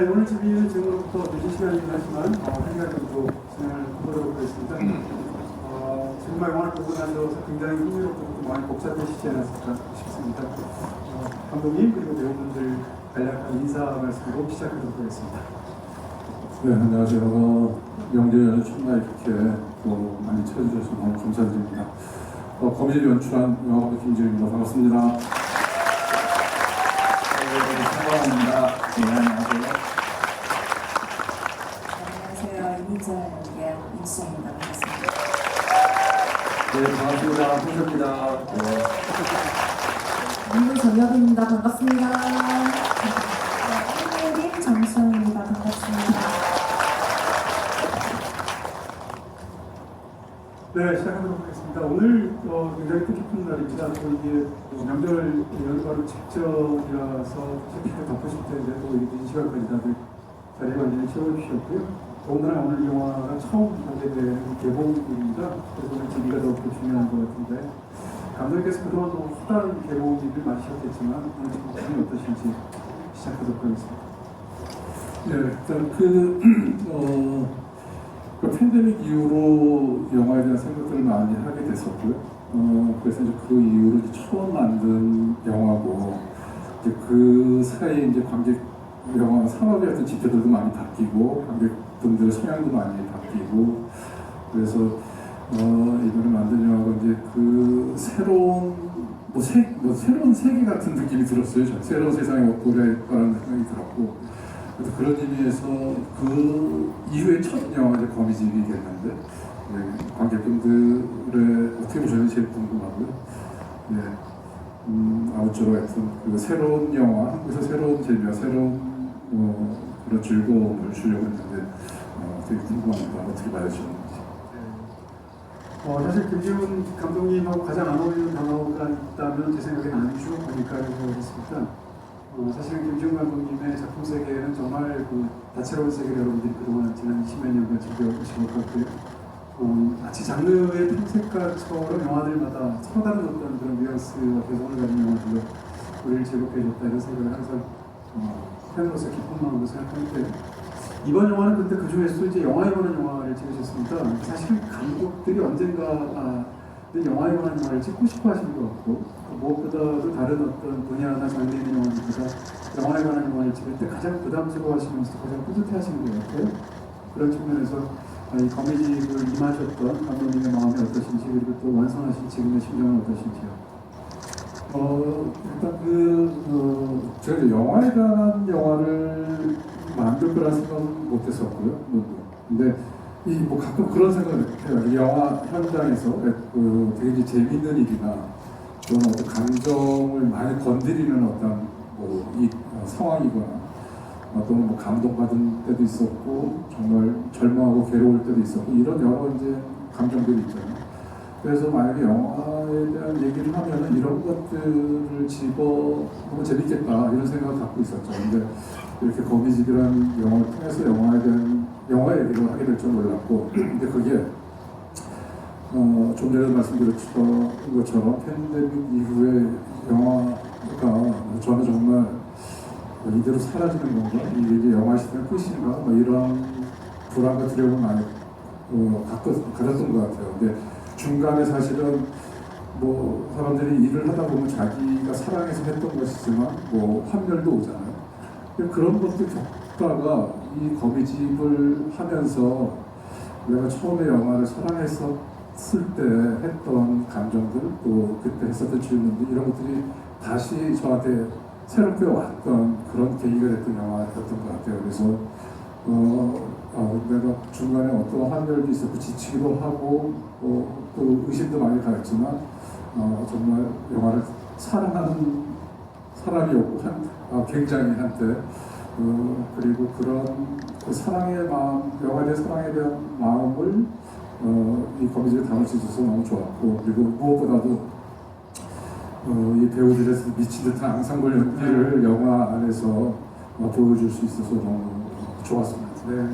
네, 오늘 준비는 지금부터 늦은 시간이긴 하지만 1시간 정도 진행을 해보도록 하겠습니다. 정말 영화를 보고 나서 굉장히 흥미롭고 많이 복잡해지지 않았을까 싶습니다. 감독님 그리고 배우분들 간략한 인사 말씀으로 시작하도록 하겠습니다. 네, 안녕하세요. 명절 첫날 이렇게 또 많이 찾아주셔서 너무 감사드립니다. 거미줄 연출한 영화監김지훈입니다. 반갑습니다. 사과합니다. 네, 안녕하세요. 안녕하세요. 이민자 연기의 임수정입니다. 반갑습니다. 네, 반갑습니다. 호주입니다. 네. 민구 전여빈입니다. 반갑습니다. 한예림 정수영입니다. 반갑습니다. 네, 시작하도록 하겠습니다. 오늘 굉장히 뜻깊은 날입니다. 또 이게 명절 연가로 직전이라서 피를 덮으실 텐데 또 이렇게 이 시간까지 다들 자리에 완전히 채워주셨고요. 더군다나 오늘 영화가 처음 하게 된 개봉일입니다. 그래서 오늘 재미가 더욱더 중요한 것 같은데 감독님께서 그동안 너무 수다른 개봉일을 맞으셨겠지만 오늘 지금 기분이 어떠신지 시작하도록 하겠습니다. 네, 일단 그 팬데믹 이후로 영화에 대한 생각들을 많이 하게 됐었고요. 그래서 이제 그 이후로 이제 처음 만든 영화고, 이제 그 사이에 이제 관객 영화 산업의 어떤 지표들도 많이 바뀌고, 관객분들의 성향도 많이 바뀌고, 그래서 이번에 만든 영화가 이제 그 새로운 새로운 세계 같은 느낌이 들었어요. 새로운 세상에 엇고려 거라는 생각이 들었고. 그래서 그런 의미에서 그 이후에 첫 영화가 거미집이겠는데, 네, 관객분들의 어떻게 보셨는지 제일 궁금하고요. 네, 아무쪼록 하여튼 그 새로운 영화, 한국에서 새로운 재미와 새로운 그런 즐거움을 주려고 했는데 되게 궁금합니다. 어떻게 봐주셨는지. 사실 김지훈 감독님하고 가장 안 어울리는 단어가 있다면 제 생각엔 안주 보니까라고 했습니다. 사실은 김지훈 감독님의 작품 세계는 정말 그 다채로운 세계를 여러분들이 그동안 지난 20여 년간 즐겨보신 것 같고요. 마치 장르의 탐색가처럼 영화들마다 서로 다른 어떤 그런 뉘앙스와 개성을 가진 영화들로 우리를 즐겁게 해줬다 이런 생각을 항상 팬으로서 기쁜 마음으로 생각하는데 이번 영화는 근데 그 중에서도 이제 영화에 관한 영화를 찍으셨습니다. 사실 감독들이 언젠가 영화에 관한 영화를 찍고 싶어 하시는 것 같고 무엇보다도 다른 어떤 분야나 장르에 있는 영화들보다 영화에 관한 영화를 찍을 때 가장 부담스러워 하시면서 가장 뿌듯해 하시는 것 같아요. 그런 측면에서 이 거미집을 임하셨던 감독님의 마음이 어떠신지 그리고 또 완성하신 지금의 심정은 어떠신지요? 일단 제가 영화에 관한 영화를 만들 거라는 생각은 못했었고요. 근데 가끔 그런 생각을 해요. 이 영화 현장에서 되게 이제 재밌는 일이나 또는 어떤 감정을 많이 건드리는 어떤 상황이거나 또는 감동받은 때도 있었고 정말 절망하고 괴로울 때도 있었고 이런 여러 이제 감정들이 있잖아요. 그래서 만약에 영화에 대한 얘기를 하면은 이런 것들을 집어보면 재밌겠다 이런 생각을 갖고 있었죠. 근데 이렇게 거미집이라는 영화를 통해서 영화 얘기를 하게 될 줄 몰랐고, 근데 그게 좀 전에 말씀드렸던 것처럼 팬데믹 이후에 영화가 저는 정말 이대로 사라지는 건가? 이게 영화 시대의 끝인가? 이런 불안과 두려움을 많이 가졌던 것 같아요. 근데 중간에 사실은 사람들이 일을 하다 보면 자기가 사랑해서 했던 것이지만 환멸도 오잖아요. 그런 것도 겪다가 이 거미집을 하면서 내가 처음에 영화를 사랑했었을 때 했던 감정들 또 그때 했었던 질문들 이런 것들이 다시 저한테 새롭게 왔던 그런 계기가 됐던 영화였던 것 같아요. 그래서 내가 중간에 어떤 환멸도 있었고 지치기도 하고 또 의심도 많이 가했지만 정말 영화를 사랑하는 사람이었고 굉장히 한때 그리고 그런 그 사랑의 마음, 영화에 대한 사랑에 대한 마음을 이 거미집에 담을 수 있어서 너무 좋았고 그리고 무엇보다도 이 배우들의 미친 듯한 앙상블 연기를 영화 안에서 보여줄 수 있어서 너무 좋았습니다. 네.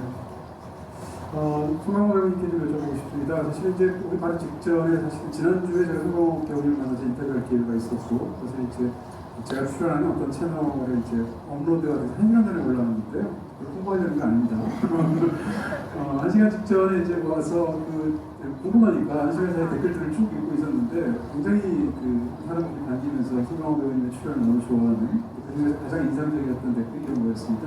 송강호 배우님께 좀 여쭤보고 싶습니다. 사실 이제 우리 바로 직전에 사실 지난주에 제가 송강호 배우님 만나서 인터뷰할 기회가 있었고 그래서 이제 제가 출연하는 어떤 채널에 이제 업로드가 돼서 1시간 전에 올라왔는데요. 그걸 홍보하려는 거 아닙니다. 1시간 직전에 이제 와서 궁금하니까 1시간 사이 댓글들을 쭉 읽고 있었는데 굉장히 사람들이 다니면서 송강호 배우님의 출연을 너무 좋아하는 그중에서 가장 인상적이었던 댓글이 이런 거였습니다.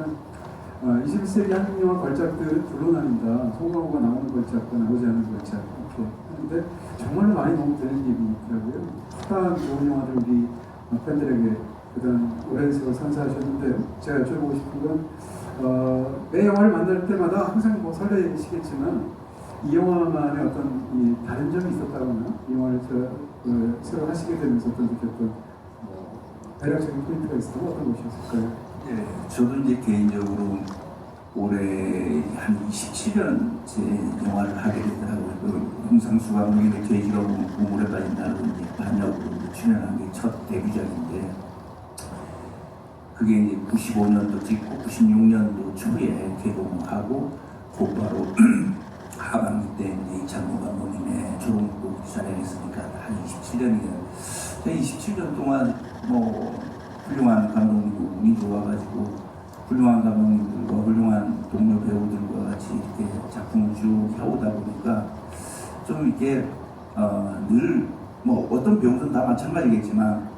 21세기 한국 영화 걸작들은 둘로 나뉜다. 송강호가 나오는 걸작과 나오지 않는 걸작 이렇게 하는데 정말로 많이 너무 되는 얘기더라고요. 흡사한 좋은 영화들 우리 팬들에게 그동안 오랜 세월 선사하셨는데요. 제가 여쭤보고 싶은 건 매 영화를 만날 때마다 항상 뭐 설레시겠지만 이 영화만의 어떤 이 다른 점이 있었다거나 이 영화를 새로 하시게 되면서 어떤 느꼈던 매력적인 포인트가 있었다면 어떤 것이었을까요? 예, 저도 이제 개인적으로 올해 한 27년째 영화를 하게 되더라고요. 홍상수 감독의 돼지가 우물에 빠진다고 이제 반역으로 출연한 게 첫 데뷔작인데, 그게 이제 95년도 찍고 96년도 초에 개봉하고 곧바로 하반기 때 이제 이창호 감독님의 조롱도 촬영했으니까 한 27년이에요. 27년 동안 뭐 훌륭한 감독님도 운이 좋아가지고 훌륭한 감독님들과 훌륭한 동료 배우들과 같이 이렇게 작품을 쭉 해오다 보니까 좀 이렇게 늘 뭐 어떤 배우든 다 마찬가지겠지만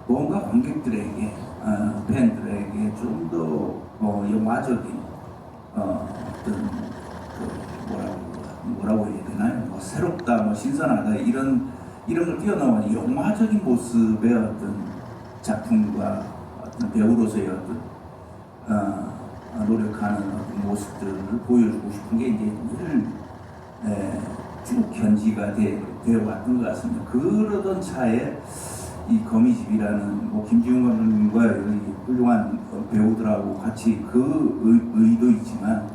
뭔가 관객들에게 팬들에게 좀 더 영화적인 어떤 뭐라고 해야 되나요? 뭐 새롭다, 뭐 신선하다 이런 걸 뛰어넘은 영화적인 모습의 어떤 작품과 어떤 배우로서의 어떤 노력하는 어떤 모습들을 보여주고 싶은 게 이제 쭉 견지가 되어 왔던 것 같습니다. 그러던 차에 이 거미집이라는 뭐 김지훈 감독님과 훌륭한 배우들하고 같이 그 의도이지만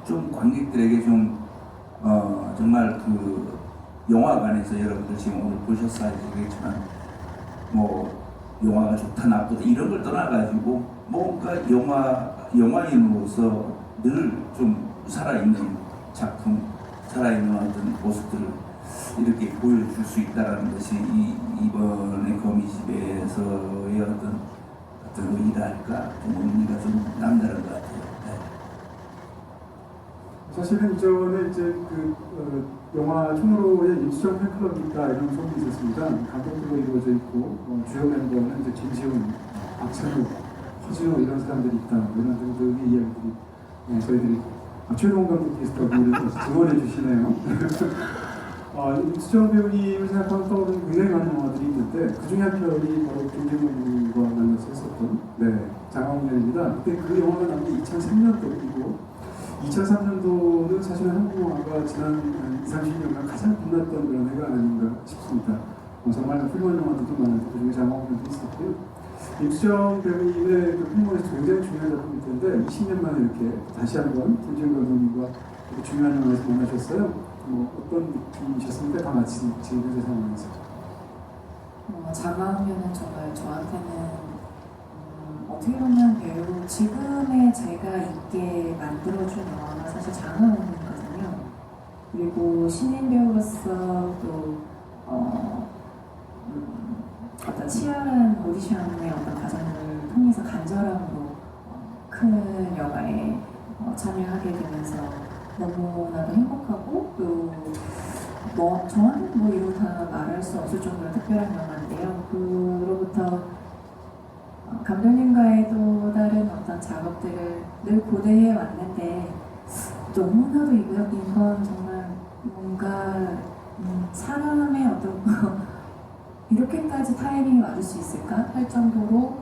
좀 관객들에게 좀 정말 영화관에서 여러분들 지금 오늘 보셨어야 되겠지만 뭐 영화가 좋다 나쁘다 이런 걸 떠나가지고 뭔가 영화인으로서 늘 좀 살아있는 작품, 살아있는 어떤 모습들을 이렇게 보여줄 수 있다는 것이 이번에 거미집에서의 어떤 의의랄까 좀 의미가 좀 남다른 것 같아요. 네. 사실은 이전에 이제 영화 총으로의 임수정 팬클럽이 있다 이런 소문이 있었습니다. 감독들로 이루어져 있고 주요 멤버는 이제 김지훈, 박찬욱, 허진호 이런 사람들이 있다 이런 등등의 이야기들이 저희들이 최동원 감독 비슷하고 응원해 주시네요. 임수정 배우님을 생각하면 떠오르는 굉장히 많은 영화들이 있는데 그 중에 한 편이 바로 김지훈과 만나서 했었던 장화홍련입니다. 그때 그 영화가 나온 게 2003년도이고 2003년도는 사실 한국 영화가 지난 20-30년간 가장 빛났던 그런 해가 아닌가 싶습니다. 정말 훌륭한 영화들도 많은데 그중에 장화홍련도 있었고요. 임수정 배우님의 필모에서 굉장히 중요한 작품일 텐데 20년 만에 이렇게 다시 한번 김지훈 감독님과 중요한 영화에서 만나셨어요. 어떤 느낌이셨습니까? 다 마치 지금 현재 상황에서. 장화홍련은 정말 저한테는 어떻게 보면 배우 지금의 제가 있게 만들어준 영화가 사실 장화홍련이거든요. 그리고 신인 배우로서 또 어떤 치열한 오디션의 어떤 과정을 통해서 간절함으로 큰 영화에 참여하게 되면서 너무나도 행복하고 또 저한테는 이루 다 말할 수 없을 정도로 특별한 영화인데요. 그로부터 감독님과의 또 다른 어떤 작업들을 늘 고대해 왔는데 너무나도 이건 정말 뭔가 사람의 어떤 이렇게까지 타이밍이 맞을 수 있을까 할 정도로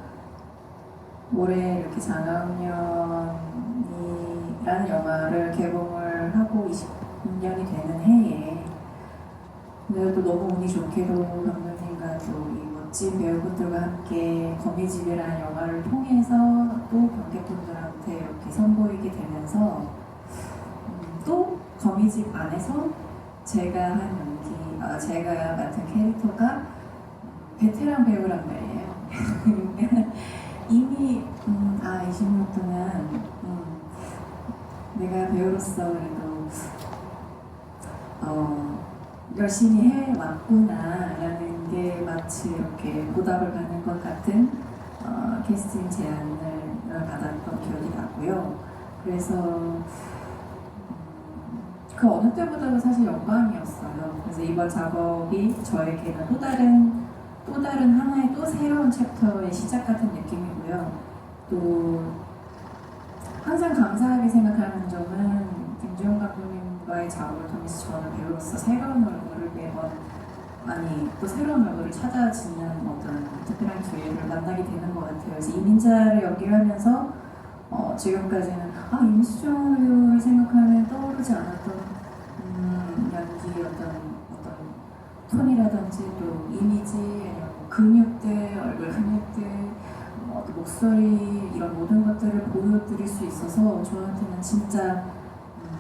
올해 이렇게 장화홍련이라는 영화를 개봉을 하고 20년이 되는 해에 근데 또 너무 운이 좋게도 감독님과 또 이 멋진 배우분들과 함께 거미집이라는 영화를 통해서 또 관객분들한테 이렇게 선보이게 되면서 또 거미집 안에서 제가 맡은 캐릭터가 베테랑 배우란 말이에요. 이미 20년 동안 내가 배우로서 그래도 열심히 해왔구나라는 게 마치 이렇게 보답을 받는 것 같은 캐스팅 제안을 받았던 기억이 나고요. 그래서 그 어느 때보다도 사실 영광이었어요. 그래서 이번 작업이 저에게는 또 다른 하나의 또 새로운 챕터의 시작 같은 느낌이고요. 또 항상 감사하게 생각하는 점은 김주영 감독님과의 작업을 통해서 저는 배우로서 새로운 얼굴을 매번 또 새로운 얼굴을 찾아지는 어떤 특별한 기회를 만나게 되는 것 같아요. 그래서 이민자를 연기를 하면서 지금까지는 임수정 배우를 생각하면 떠오르지 않았던 연기 어떤 톤이라든지 또 이미지 아니면 근육들, 얼굴 근육들, 또 목소리 이런 모든 것들을 보여드릴 수 있어서 저한테는 진짜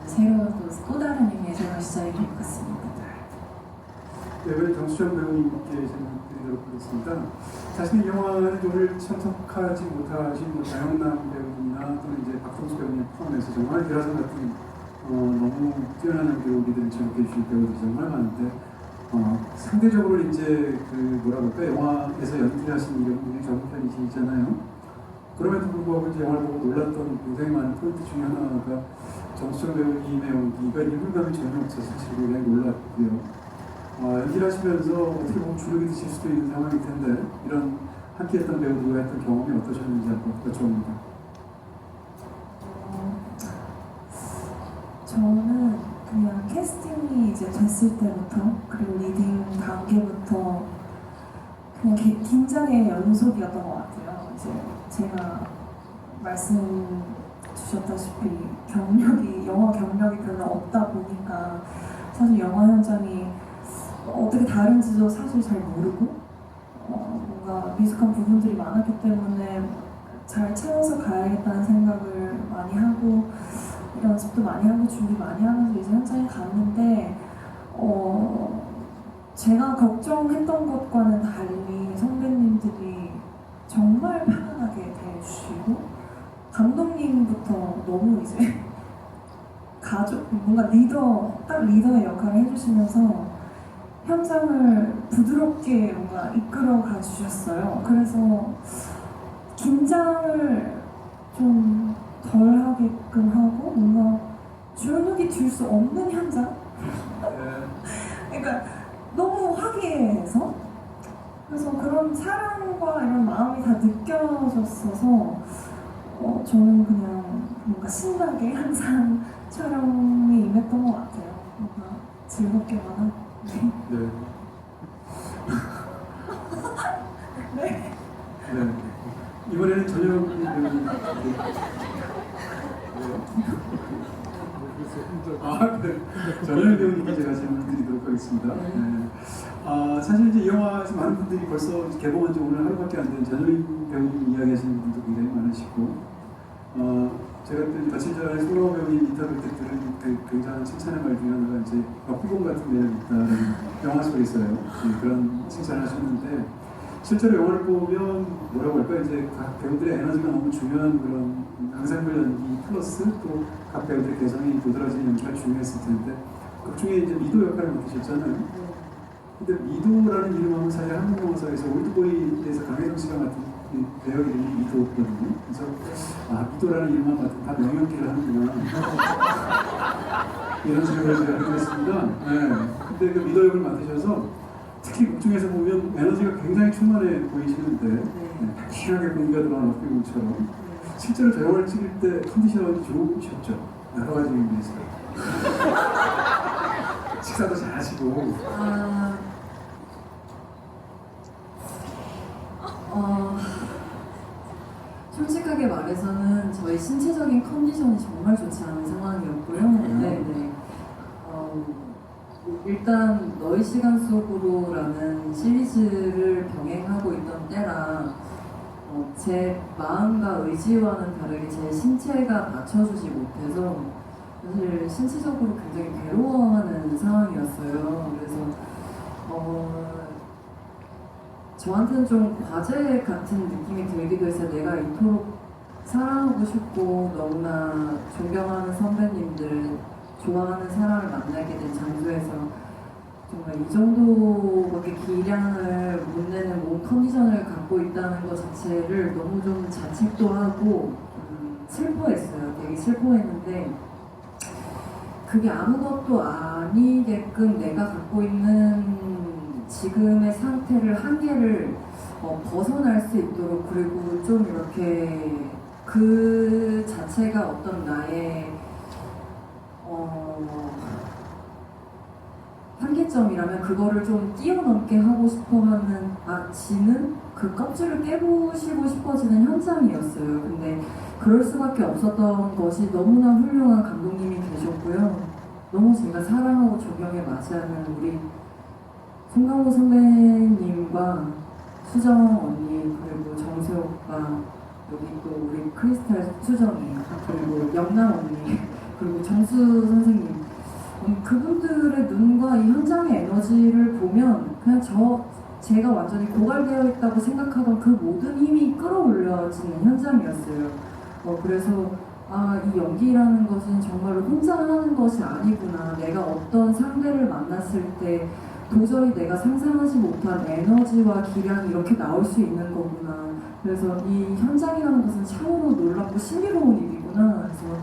새로운 또 다른 의미의 새로운 시작이 될 것 같습니다. 네, 이번에 정수정 배우님께 질문드리도록 하겠습니다. 사실 이 영화는 오늘 참석하지 못하신 장영남 배우님이나 또는 이제 박성수 배우님 포함해서 정말 대라선 같은 너무 뛰어난 연기들을 지목해 주신 배우들이 정말 많은데 상대적으로 이제 영화에서 연기하신 이런 분이 적은 편이시잖아요. 그럼에도 불구하고 이제 영화를 보고 놀랐던 굉장히 많은 포인트 중에 하나가 정수정 배우님의 연기가 일부감이 전혀 없어서 사실 굉장히 놀랐고요. 연기를 하시면서 어떻게 보면 주눅이 드실 수도 있는 상황일 텐데 이런 함께했던 배우들과 했던 경험이 어떠셨는지 한번 여쭤봅니다. 저는 그냥 캐스팅이 이제 됐을 때부터 그리고 리딩 단계부터 그냥 긴장의 연속이었던 것 같아요. 이제 제가 말씀 주셨다시피 영화 경력이 별로 없다 보니까 사실 영화 현장이 어떻게 다른지도 사실 잘 모르고 뭔가 미숙한 부분들이 많았기 때문에 잘 채워서 가야겠다는 생각을 많이 하고 연습도 많이 하고 준비 많이 하면서 이제 현장에 갔는데 제가 걱정했던 것과는 달리 선배님들이 정말 편안하게 대해주시고 감독님부터 너무 이제 뭔가 딱 리더의 역할을 해주시면서 현장을 부드럽게 뭔가 이끌어 가 주셨어요. 그래서 긴장을 좀 덜 하게끔 하고 뭔가 주눅이 들 수 없는 현장? 그러니까 너무 화기애애해서 그래서 그런 사랑과 이런 마음이 다 느껴졌어서 저는 그냥 뭔가 신나게 항상 촬영에 임했던 것 같아요. 뭔가 즐겁게만 하고. 네. 네. 네. 이번에는 전영 배우님. 네. 전영 배우님께 제가 질문을 드리도록 하겠습니다. 네. 사실 이제 이 영화에서 많은 분들이 벌써 개봉한 지 오늘 하루밖에 안 된 전영 배우님 이야기하시는 분도 굉장히 많으시고, 제가 또 며칠 전에 송강호 배우님 인터뷰 때 들은 굉장한 칭찬의 말 중에 하나가 이제 후공 같은 매력이 있다는 영화 속에서요. 네, 그런 칭찬을 하셨는데 실제로 영화를 보면 뭐라고 할까 이제 각 배우들의 에너지가 너무 중요한 그런 강상물 연기 플러스 또 각 배우들의 개성이 도드라지는 연기가 중요했을 텐데 그 중에 이제 미도 역할을 맡으셨잖아요. 근데 미도라는 이름하면 사실 한국 영화사에서 올드보이에서 강혜정 씨가 맡은 배우 이름이 미도거든요. 그래서 미도라는 이름만 맡으면 다 명연기를 하는구나 이런 생각을 제가 하게 됐습니다. 네. 근데 그 미도 역을 맡으셔서 특히 극 중에서 보면 에너지가 굉장히 충만해 보이시는데 확실하게 공기가 들어간 어깨공처럼 실제로 저 영화를 찍을 때 컨디션이 좋으셨죠? 여러 가지 의미에서 식사도 잘 하시고 솔직하게 말해서는 저희 신체적인 컨디션이 정말 좋지 않은 상황이었고요. 네네. 일단 너의 시간 속으로라는 시리즈를 병행하고 있던 때라 제 마음과 의지와는 다르게 제 신체가 받쳐주지 못해서 사실 신체적으로 굉장히 괴로워하는 상황이었어요. 그래서 저한테는 좀 과제 같은 느낌이 들기도 해서 내가 이토록 사랑하고 싶고 너무나 존경하는 선배님들, 좋아하는 사람을 만나게 된 장소에서 정말 이 정도밖에 기량을 못 내는 몸 컨디션을 갖고 있다는 것 자체를 너무 좀 자책도 하고 슬퍼했어요. 되게 슬퍼했는데 그게 아무것도 아니게끔 내가 갖고 있는 지금의 상태를 한계를 벗어날 수 있도록 그리고 좀 이렇게 그 자체가 어떤 나의 한계점이라면 그거를 좀 뛰어넘게 하고 싶어하는 지는 그 껍질을 깨부시고 싶어지는 현장이었어요. 근데 그럴 수밖에 없었던 것이 너무나 훌륭한 감독님이 계셨고요. 너무 제가 사랑하고 존경에 맞이하는 우리 송강호 선배님과 수정 언니 그리고 정세 오빠 여기 또 우리 크리스탈 수정이 그리고 영남 언니 그리고 정수 선생님 그분들의 눈과 이 현장의 에너지를 보면 그냥 제가 완전히 고갈되어 있다고 생각하던 그 모든 힘이 끌어올려지는 현장이었어요. 그래서 이 연기라는 것은 정말로 혼자 하는 것이 아니구나. 내가 어떤 상대를 만났을 때 도저히 내가 상상하지 못한 에너지와 기량이 이렇게 나올 수 있는 거구나. 그래서 이 현장이라는 것은 참으로 놀랍고 신비로운 일이구나. 그래서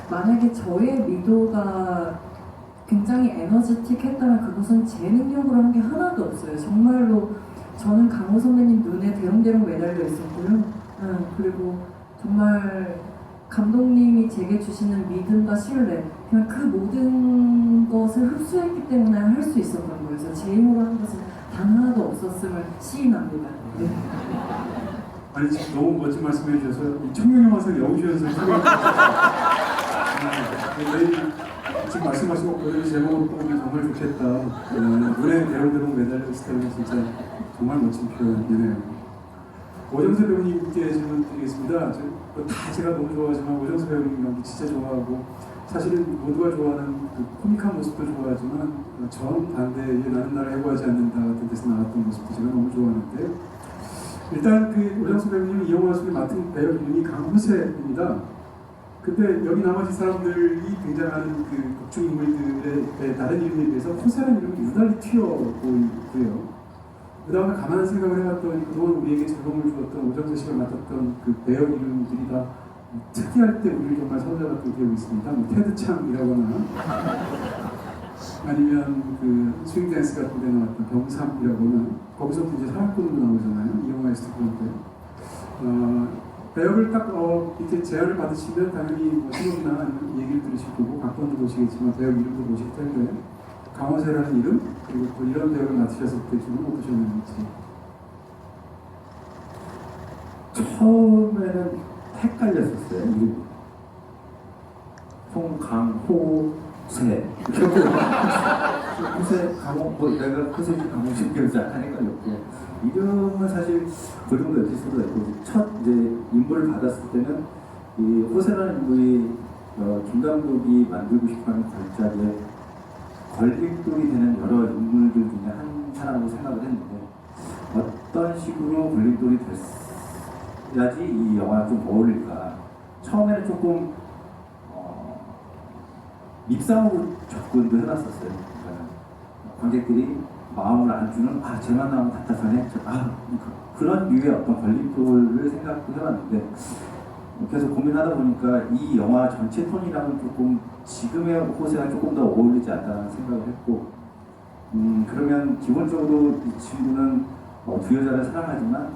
만약에 저의 미도가 굉장히 에너지틱했다면 그것은 제 능력으로 한 게 하나도 없어요. 정말로 저는 강호 선배님 눈에 대롱대롱 매달려 있었고요. 그리고 정말 감독님이 제게 주시는 믿음과 신뢰 그냥 그 모든 것을 흡수했기 때문에 할 수 있었던 거예요. 그래서 제 힘으로 한 것은 단 하나도 없었음을 시인합니다. 네. 아니 지금 너무 멋진 말씀해 주셔서 이 청룡영화상 여우주연상 지금 말씀하신 거 그대로 제목으로 뽑으면 정말 좋겠다. 눈에 대롱대롱 매달려 있다는 진짜 정말 멋진 표현이네요. 오정세 배우님께 질문 드리겠습니다. 다 제가 너무 좋아하지만 오정세 배우님 연기 진짜 좋아하고 사실은 모두가 좋아하는 그 코믹한 모습도 좋아하지만 정반대의 나는 나를 해고하지 않는다 같은 데서 나왔던 모습도 제가 너무 좋아하는데 일단 그 오정세 배우님이 이 영화 속에 맡은 배우 이름이 강호세입니다. 근데 여기 나머지 사람들이 등장하는 그 극중 인물들의 다른 이름에 비해서 호세라는 이름이 유달리 튀어 보이고요. 그 다음에 가만히 생각을 해봤더니 그동안 우리에게 즐거움을 주었던 오정세 씨가 맡았던 그 배우 이름들이 다 특이할 때 우리를 정말 선사받던 기억이 있습니다. 뭐 테드 창이라거나 아니면 그 스윙 댄스 같은 데 나왔던 병삼이라거나 거기서도 이제 사랑꾼으로 나오잖아요. 이 영화에서 그럴 때. 배역을 딱 이렇게 제안을 받으시면 당연히 뭐 신곡이나 아니면 얘기를 들으실 거고 각본도 보시겠지만 배역 이름도 보실 텐데 강호세라는 이름 그리고 또 이런 배역을 맡으셨을 때 기분 어떠셨는지. 처음에는 헷갈렸었어요. 이름이. 송강호세 호세 강호 뭐 내가 호세 강호 싶게서 약간 헷갈렸고 이름은 사실 그 정도 에피소드가 있고 첫 이제 인물을 받았을 때는 이 호세라는 인물이 김 감독이 만들고 싶어하는 걸작에 걸림돌이 되는 여러 인물들 중에 한 사람으로 생각을 했는데 어떤 식으로 걸림돌이 됐어야지 이 영화가 좀 어울릴까. 처음에는 조금 밉상으로 접근도 해놨었어요. 그러니까 관객들이 마음을 안 주는 쟤만 나오면 답답하네. 그런 류의 어떤 걸림돌을 생각해봤는데 계속 고민하다 보니까 이 영화 전체 톤이랑은 조금 지금의 호세랑 조금 더 어울리지 않다는 생각을 했고 그러면 기본적으로 이 친구는 두 여자를 사랑하지만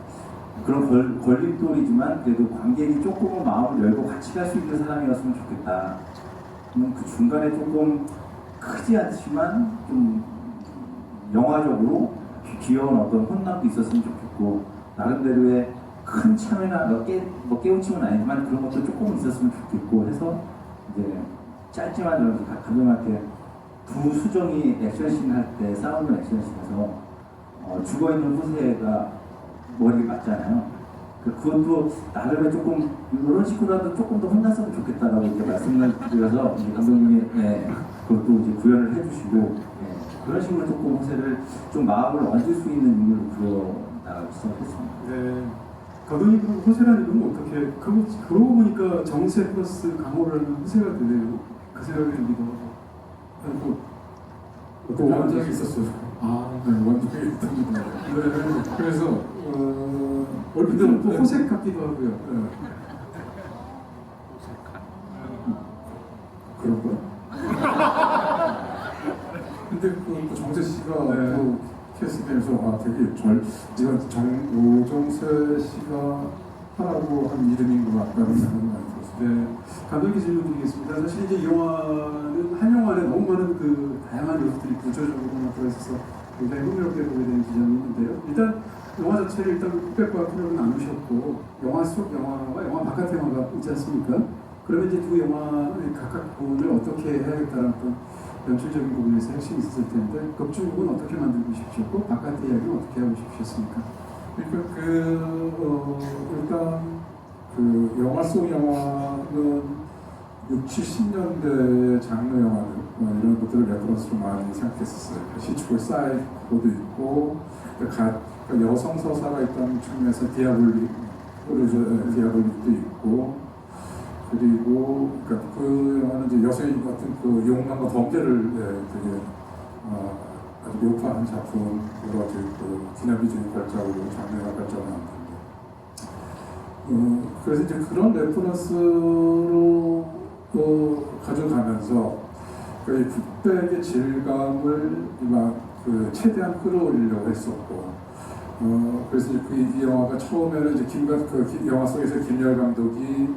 그런 걸림돌이지만 그래도 관객이 조금은 마음을 열고 같이 갈 수 있는 사람이었으면 좋겠다. 그 중간에 조금 크지 않지만 좀 영화적으로 귀여운 어떤 혼남도 있었으면 좋겠고 나름대로의 큰 참여나 깨우침은 아니지만 그런 것도 조금 있었으면 좋겠고 해서 이제 짧지만 이렇게 감독한테 두 수정이 액션씬 할 때 싸우는 액션씬에서 죽어있는 호세가 머리를 맞잖아요. 그것도 나름의 조금 이런 식으로라도 조금 더 혼났으면 좋겠다라고 이렇게 말씀을 드려서 감독님이 그것도 이제 구현을 해주시고 그런 식으로 조금 호세를 좀 마음을 얹을 수 있는 인물로 그려 나가기 시작했습니다. 네. 감독님 그 호세라는 이름은 어떻게 그러고 보니까 정세 플러스 강호라는 호세가 되네요. 그 생각이 들기도 하고. 어떤 적이 있었어요. 네, 원동에 있던 거. 그래서 얼핏 들으면 또 호색 같기도 하고요. 그런 거? 근데 그 정재 씨가 네. 또 캐스팅에서 되게 제가 오정세 씨가 하라고 한 이름인 것 같다는 생각이 많이 들었어요. 네, 감독님 질문 드리겠습니다. 사실 이제 이 영화는 한 영화 안에 너무 많은 그 다양한 요소들이 구조적으로 들어있어서 굉장히 흥미롭게 보게 되는 지점이 있는데요. 일단 영화 자체를 일단 흑백과 컬러로 나누셨고 영화 속 영화와 영화 바깥 영화가 있지 않습니까? 그러면 이제 두 영화의 각각 부분을 어떻게 해야겠다는 어떤 연출적인 부분에서 핵심이 있었을 텐데 극중국은 어떻게 만들고 싶으셨고 바깥의 이야기는 어떻게 하고 싶으셨습니까? 그러니까 일단 그 영화 속 영화는 60, 70년대 장르 영화들 이런 것들을 레퍼런스로 많이 생각했었어요. 시추콜 사이코도 있고 그러니까 여성 서사가 있다는 측면에서 디아볼릭도 있고 그리고 그러니까 그 영화는 이제 여성의 어떤 그 욕망과 범죄를 되게 아주 묘사한 작품 여러 가지 그 디나미적인 발자국으로 장르가 발전하는데 그래서 이제 그런 레퍼런스로 가져가면서 그 풋백의 질감을 그 최대한 끌어올리려고 했었고 그래서 이제 이 영화가 처음에는 이제 영화 속에서 김열 감독이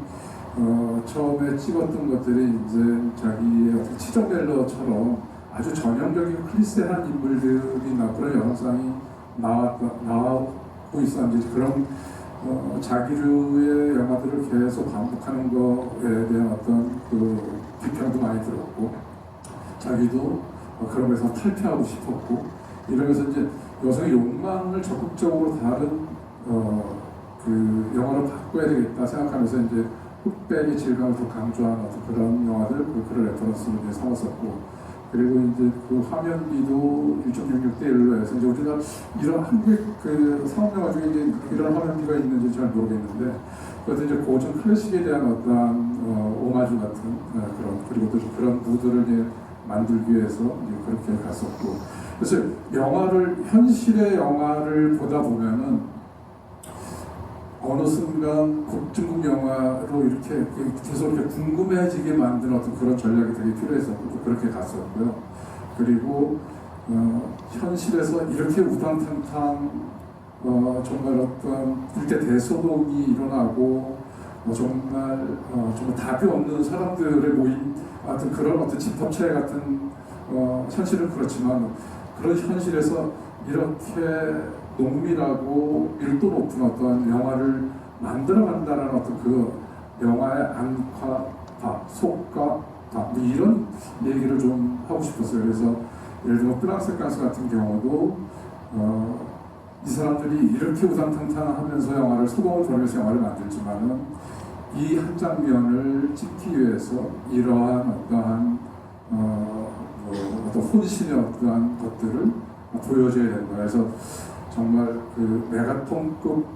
처음에 찍었던 것들이 이제 자기의 어떤 치정벨러처럼 아주 전형적인 클리셰한 인물들이나 그런 영상이 나오고 있었는데 그런 자기류의 영화들을 계속 반복하는 거에 대한 어떤 그 비평도 많이 들었고 자기도 그러면서 탈피하고 싶었고 이러면서 이제 여성의 욕망을 적극적으로 다른 그 영화로 바꿔야 되겠다 생각하면서 이제 흑백의 질감을 더 강조한 어떤 그런 영화들 그런 레퍼런스로 이제 삼았었고 그리고 이제 그 화면비도 1.66대 1로 해서 이제 우리가 이런 한국 그 상업 영화 중에 이제 이런 화면비가 있는지 잘 모르겠는데 그것도 이제 고전 클래식에 대한 어떤 오마주 같은 그런 그리고 또 그런 무드를 이제 만들기 위해서 이제 그렇게 갔었고 그래서 현실의 영화를 보다 보면은 어느 순간 중국 영화로 이렇게 계속 이렇게 궁금해지게 만드는 어떤 그런 전략이 되게 필요했었고 그렇게 갔었고요. 그리고 현실에서 이렇게 우당탕탕 정말 어떤 일대 대소동이 일어나고 정말 답이 없는 사람들의 모임 같은 그런 어떤 집합체 같은 현실은 그렇지만 그런 현실에서 이렇게 농밀하고 밀도 높은 어떤 영화를 만들어간다는 어떤 그 영화의 안과 다, 속과 다, 뭐 이런 얘기를 좀 하고 싶었어요. 그래서 예를 들어 프랑스 가스 같은 경우도 이 사람들이 이렇게 우당탕탕하면서 영화를 소동을 벌이면서 영화를 만들지만은 이 한 장면을 찍기 위해서 이러한 어떠한 어떤 혼신의 어떠한 것들을 보여줘야 된다. 그래서 정말 그 메가톤급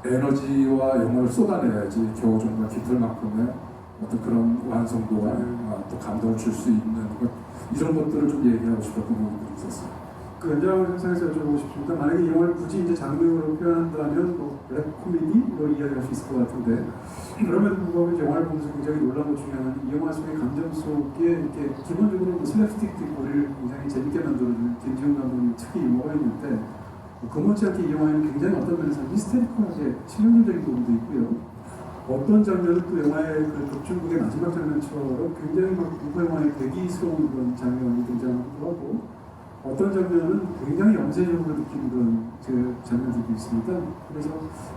에너지와 영혼을 쏟아내야지 겨우 정말 깃털 만큼의 어떤 그런 완성도와 또 감동을 줄 수 있는 것 이런 것들을 좀 얘기하고 싶었던 부분들이 있었어요. 그 연장 현상에서 여쭤보고 싶습니다. 만약에 이 영화를 굳이 이제 장르로 표현한다면 뭐 블랙 코미디로 이야기할 수 있을 것 같은데 그럼에도 불구하고 영화를 보면서 굉장히 놀란 것 중에 하나는 이 영화 속의 감정 속에 이렇게 기본적으로 뭐 슬랩스틱 뒷골을 굉장히 재밌게 만들어주는 김지훈 감독님 특히 유머가 있는데 그 못지않게 이 영화에는 굉장히 어떤 면에서 미스테리컬하게 치명적인 부분도 있고요. 어떤 장면은 그 영화의 그 극중극의 마지막 장면처럼 굉장히 막 공포 영화의 대기스러운 그런 장면이 등장하기도 하고 어떤 장면은 굉장히 염세적으로 느끼는 그런 장면들도 있습니다. 그래서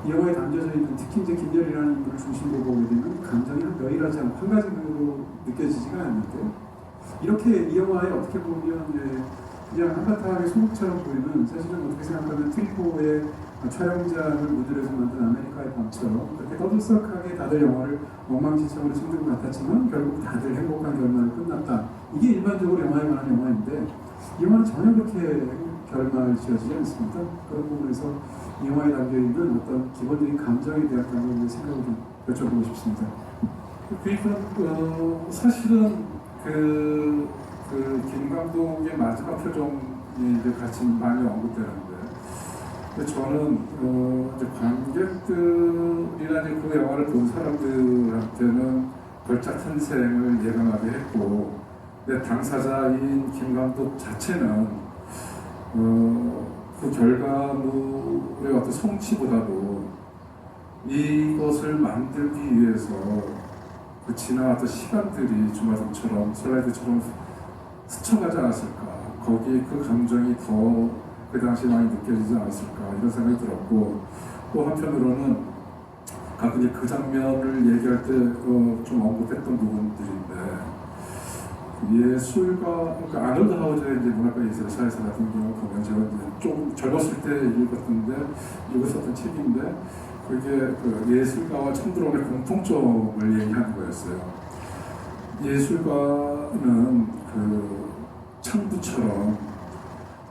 이 영화에 담겨져 있는 특히 이제 김열이라는 인물을 중심으로 보게 되면 감정이 묘일하지 않고 한 가지로 느껴지지가 않는데 이렇게 이 영화에 어떻게 보면 그냥 한바탕의 소극처럼 보이는 사실은 어떻게 생각하면 트리포의 촬영장을 모델로 해서 만든 아메리카의 밤처럼 그렇게 떠들썩하게 다들 영화를 엉망진창으로 찍는 것 같았지만 결국 다들 행복한 결말로 끝났다. 이게 일반적으로 영화에 관한 영화인데 이 영화는 전혀 그렇게 결말을 지어지지 않습니다. 그런 부분에서 이 영화에 담겨있는 어떤 기본적인 감정에 대한 생각을 좀 여쭤보고 싶습니다. 사실은 김 감독의 마지막 표정이 이제 같이 많이 언급되는데, 근데 저는 이제 관객들이나 이제 그 영화를 본 사람들한테는 걸작 탄생을 예감하게 했고, 근데 당사자인 김 감독 자체는 그 결과물의 어떤 성취보다도 이것을 만들기 위해서 그 지나왔던 시간들이 주마등처럼 슬라이드처럼 스쳐가지 않았을까, 거기에 그 감정이 더 그 당시 많이 느껴지지 않았을까 이런 생각이 들었고, 또 한편으로는 가끔 이제 그 장면을 얘기할 때 좀 언급했던 부분들인데, 예술가, 그러니까 아놀드 하우저의 이제 문학과 예술사에서 같은 경우 보면 제가 이제 좀 젊었을 때 읽었었던 책인데, 그게 그 예술가와 청드론의 공통점을 얘기하는 거였어요. 예술가는 그 창부처럼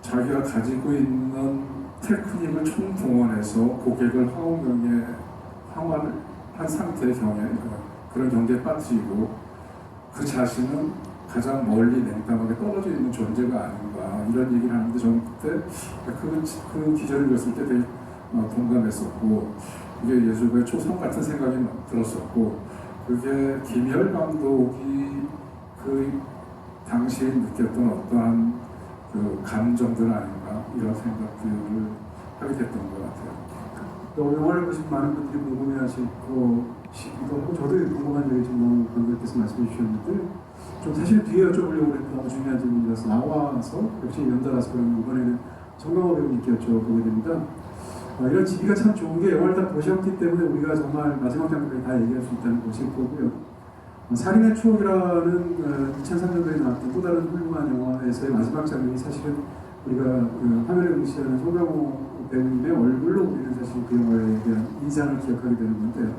자기가 가지고 있는 테크닉을 총동원해서 고객을 황홀한 상태의 그런 경계에 빠뜨리고, 그 자신은 가장 멀리 냉담하게 떨어져 있는 존재가 아닌가 이런 얘기를 하는데, 저는 그때 그 기절을 읽었을 때 되게 동감했었고, 그게 예술가의 초성 같은 생각이 들었었고, 그게 김열 감독이 그 당시에 느꼈던 어떠한 그 감정들 아닌가 이런 생각들을 하게 됐던 것 같아요. 또 영화를 보신 많은 분들이 궁금해하실 것이기도 하고, 저도 궁금한 점이 좀 너무 관객께서 말씀해 주셨는데, 좀 사실 뒤에 여쭤보려고 했는데 너무 중요한 질문이라서 나와서 역시 연달아서 그럼 이번에는 정강호 배우님께 여쭤보게 됩니다. 이런 지비가 참 좋은 게 영화를 다 보셨기 때문에 우리가 정말 마지막 장면까지 다 얘기할 수 있다는 것일 거고요. 살인의 추억이라는 2003년도에 나왔던 또 다른 훌륭한 영화에서의 마지막 장면이 사실은 우리가 화면에 응시하는 송강호 배우님의 얼굴로 우리는 사실 그 영화에 대한 인상을 기억하게 되는 건데요.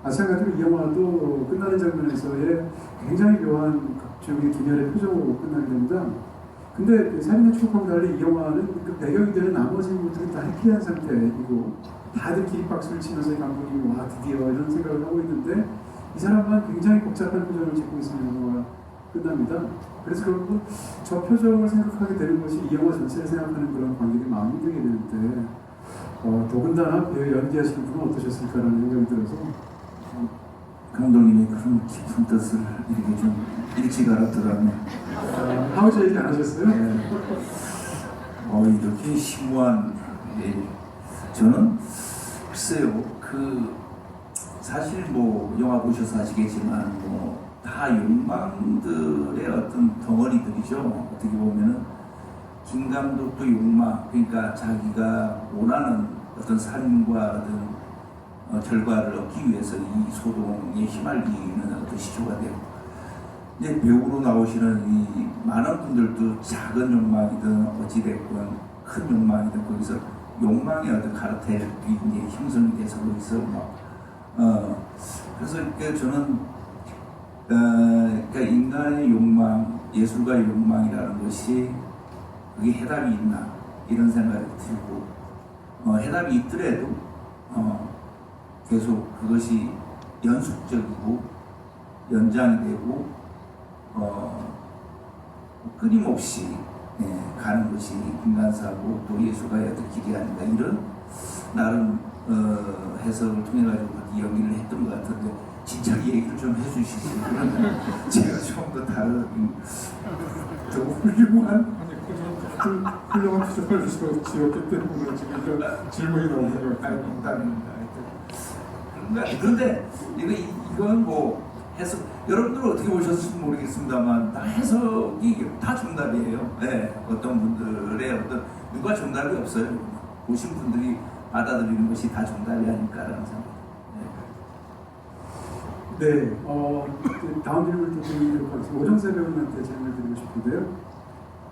마찬가지로 이 영화도 끝나는 장면에서의 굉장히 묘한 극중의 김열의 표정으로 끝나게 됩니다. 근데 그 살인의 추억하고 달리 이 영화는 그 배경이 되는 나머지 인물들은 다 해피한 상태이고, 다들 기립박수를 치면서 이 감독님이 와 드디어 이런 생각을 하고 있는데, 이 사람만 굉장히 복잡한 표정을 짓고 있으면 영화가 끝납니다. 그래서 결국 저 표정을 생각하게 되는 것이 이 영화 전체를 생각하는 그런 관객의 마음이 되게 되는데, 더군다나 배우 연기하시는 분은 어떠셨을까라는 생각이 들어서 감독님이 그런 깊은 뜻을 이렇게 좀 일찍 알았더라면, 하우저 얘기 안 하셨어요? 네. 이렇게 심오한, 저는 글쎄요, 사실 뭐 영화 보셔서 아시겠지만 다 욕망들의 어떤 덩어리들이죠. 어떻게 보면은 김 감독도 욕망, 그러니까 자기가 원하는 어떤 삶과 어떤 결과를 얻기 위해서 이 소동에 휘말리는 어떤 시초가 되고, 이제 배우로 나오시는 이 많은 분들도 작은 욕망이든 어찌됐건 큰 욕망이든 거기서 욕망의 어떤 카르텔이 이제 형성이 돼서 거기서 그래서 저는 그러니까 인간의 욕망, 예술가의 욕망이라는 것이 그게 해답이 있나 이런 생각이 들고, 해답이 있더라도 계속 그것이 연속적이고 연장이 되고 끊임없이 가는 것이 인간사고 또 예술가의 어떤 길이 아닌가, 이런 나름 해석을 통해 가지고 연기를 했던 것 같은데, 진짜 얘기를 좀 해주시지. 그러면 제가 좀 더 다른 더 훌륭한 표정을 지었기 때문에 지금 이런 질문이 나오는 것 같아요. 그런데 이건 뭐 해석, 여러분들은 어떻게 보셨을지 모르겠습니다만 다 해석이 다 정답이에요. 네, 어떤 분들의 어떤 누가 정답이 없어요. 보신 분들이 받아들이는 것이 다 정답이 아닐까라는 생각. 네, 다음 질문을 또 드리도록 하겠습니다. 오정세 배우님한테 질문을 드리고 싶은데요.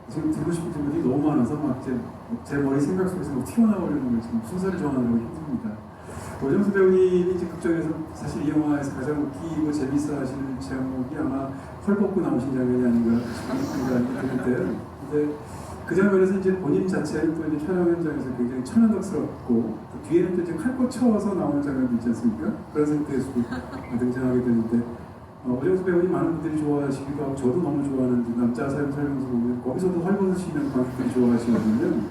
지금 드리고 싶은 질문이 너무 많아서 막 제 머리 생각 속에서 막 튀어나오려는 걸 지금 순서를 정하느라고 힘듭니다. 오정세 배우님이 이제 극장에서 사실 이 영화에서 가장 웃기고 재밌어 하시는 제목이 아마 펄 벗고 나오신 장면이 아닌가 싶은 생각이 드는데요. 근데 그 장면에서 이제 본인 자체는 또 이제 촬영 현장에서 굉장히 천연덕스럽고, 또 뒤에는 또 이제 칼 꽂혀서 나오는 장면도 있지 않습니까? 그런 상태에서 등장하게 되는데, 오정수 배우님 많은 분들이 좋아하시기도 하고 저도 너무 좋아하는 남자 사용 설명서 보면 거기서도 헐벗으시면 관객들이 좋아하시거든요.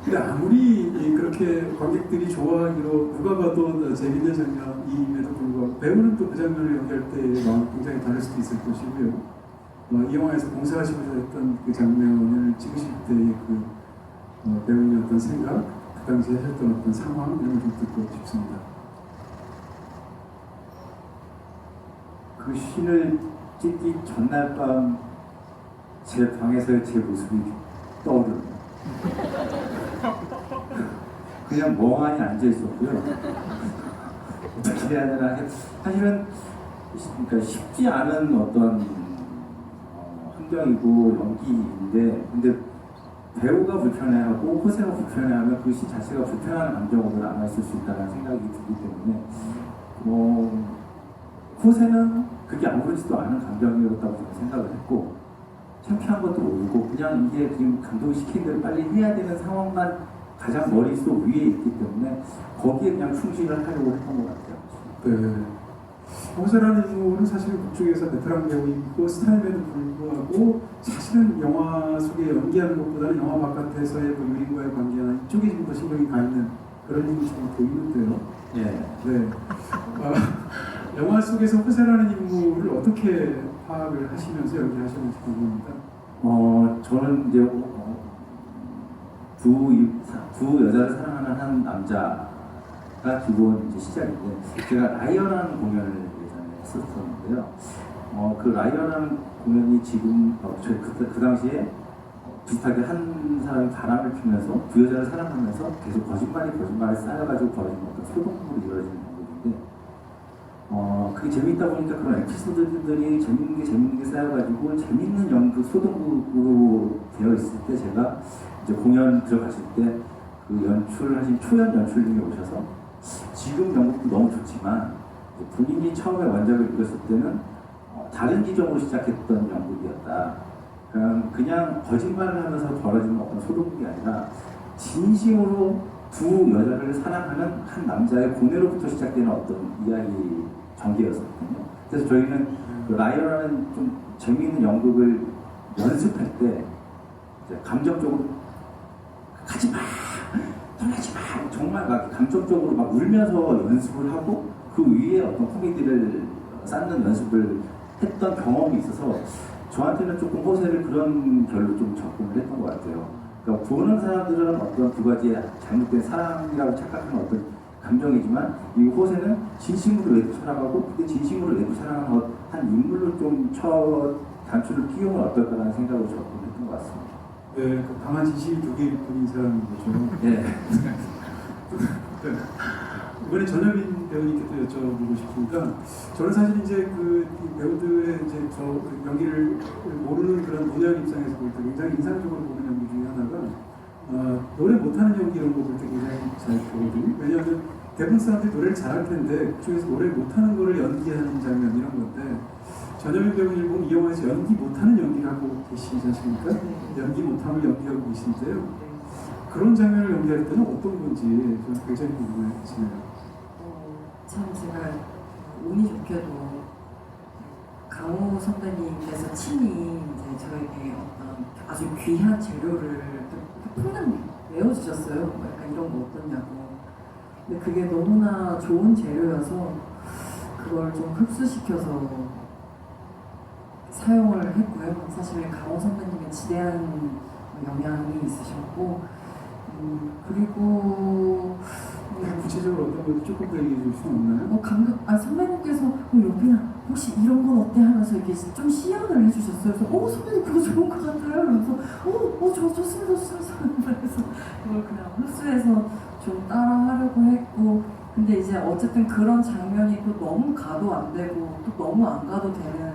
근데 아무리 그렇게 관객들이 좋아하기로 누가 봐도 재밌는 장면임에도 불구하고 배우는 또 그 장면을 연기할 때 마음이 굉장히 다를 수도 있을 것이고요. 이 영화에서 봉사하시면서 했던 그 장면을 찍으실 때의 그 배우의 어떤 생각, 그 당시에 하셨던 어떤 상황 이런 걸 좀 듣고 싶습니다. 그 씬을 찍기 전날 밤 제 방에서의 제 모습이 떠오르네요. 그냥 멍하니 앉아 있었고요. 어떻게 해야 되나 사실은 그러니까 쉽지 않은 어떤 환경이고 연기인데 근데 배우가 불편해하고 호세가 불편해하면 그 씬 자체가 불편한 감정으로 남아있을 수 있다는 생각이 들기 때문에 호세는 그게 아무렇지도 않은 감정이었다고 저는 생각을 했고 창피한 것도 모르고 그냥 이게 지금 감독이 시킨 대로 빨리 해야 되는 상황만 가장 머릿속 위에 있기 때문에 거기에 그냥 충실을 하려고 했던 것 같아요. 네. 호세라는 인물은 사실 그쪽에서 베테랑 배우이고 스타임에도 불구하고 사실은 영화 속에 연기하는 것보다는 영화 바깥에서의 그 유인과의 관계나 이쪽에 좀 더 신경이 가 있는 그런 인물이 좀 보이는데요. 예. 네. 영화 속에서 호세라는 인물을 어떻게 파악을 하시면서 연기하셨는지 궁금합니다. 저는 이제 두 여자를 사랑하는 한 남자가 기본 이제 시작인데 제가 라이어라는 공연을 예전에 했었었는데요. 그 라이어라는 공연이 지금 저희 그 당시에 비슷하게 한 사람이 바람을 피면서 두 여자를 사랑하면서 계속 거짓말을 쌓여가지고 벌어지는 어떤 소동으로 이루어지는 공연인데 그게 재밌다 보니까 그런 에피소드들이 재밌는 게 쌓여가지고 재밌는 연극 소동극으로 되어 있을 때 제가 이제 공연 들어갔을 때 그 연출하신 초연 연출님이 오셔서 지금 연극도 너무 좋지만 본인이 처음에 원작을 읽었을 때는 다른 기종으로 시작했던 연극이었다. 그냥 거짓말을 하면서 벌어지는 어떤 소동극이 아니라 진심으로 두 여자를 사랑하는 한 남자의 고뇌로부터 시작되는 어떤 이야기 전개였었거든요. 그래서 저희는 그 라이어라는 좀 재미있는 연극을 연습할 때 이제 감정적으로 가지 마, 떠나지 마, 정말 막 감정적으로 막 울면서 연습을 하고 그 위에 어떤 코미디를 쌓는 연습을 했던 경험이 있어서 저한테는 조금 호세를 그런 결로 좀 접근을 했던 것 같아요. 그러니까 보는 사람들은 어떤 두 가지의 잘못된 사랑이라고 착각하는 어떤 감정이지만 이 호세는 진심으로 내도 사랑하고 근데 진심으로 내도 사랑하는 한 인물로 좀 단추를 끼우면 어떨까라는 생각으로 접근했던 것 같습니다. 네, 그 강한 진심이 두 개일 뿐인 사람인 거죠. 네. 이번에 전여빈 배우님께 또 여쭤보고 싶습니다. 저는 사실 이제 그 배우들의 이제 저 연기를 모르는 그런 문외한 입장에서 볼 때 굉장히 인상적으로 보는 연기 중에 하나가 노래 못하는 연기 이런 거 볼 때 굉장히 잘 보거든요. 왜냐하면 대부분 사람들이 노래를 잘할 텐데 그중에서 노래 못하는 거를 연기하는 장면 이런 건데 전여빈 배우님 보면 이 영화에서 연기 못하는 연기를 하고 계시지 않습니까? 연기 못함을 연기하고 계신데요. 그런 장면을 연기할 때는 어떤 건지 저는 굉장히 궁금해지네요. 참 제가 운이 좋게도 강호 선배님께서 친히 이제 저에게 어떤 아주 귀한 재료를 풍랑 내어주셨어요. 약간 이런 거 어떠냐고. 근데 그게 너무나 좋은 재료여서 그걸 좀 흡수시켜서 사용을 했고요. 사실 강호 선배님의 지대한 영향이 있으셨고 그리고 구체적으로 어떤 건지 조금 더 얘기해 줄 수 없나요? 선배님께서 여빈아 혹시 이런 건 어때 하면서 이렇게 좀 시연을 해주셨어요. 그래서 선배님 그거 좋은 것 같아요. 그러면서 저 좋습니다. 그래서 그걸 그냥 흡수해서 좀 따라하려고 했고 근데 이제 어쨌든 그런 장면이 또 너무 가도 안 되고 또 너무 안 가도 되는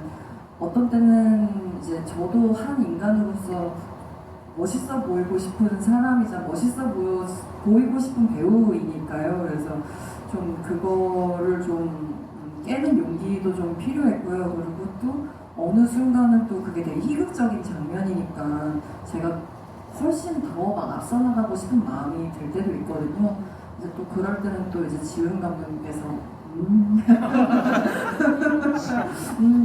어떤 때는 이제 저도 한 인간으로서 멋있어 보이고 싶은 사람이자 멋있어 보이고 싶은 배우이니까요. 그래서 좀 그거를 좀 깨는 용기도 좀 필요했고요. 그리고 또 어느 순간은 또 그게 되게 희극적인 장면이니까 제가 훨씬 더 막 앞서 나가고 싶은 마음이 들 때도 있거든요. 이제 또 그럴 때는 또 이제 지훈 감독님께서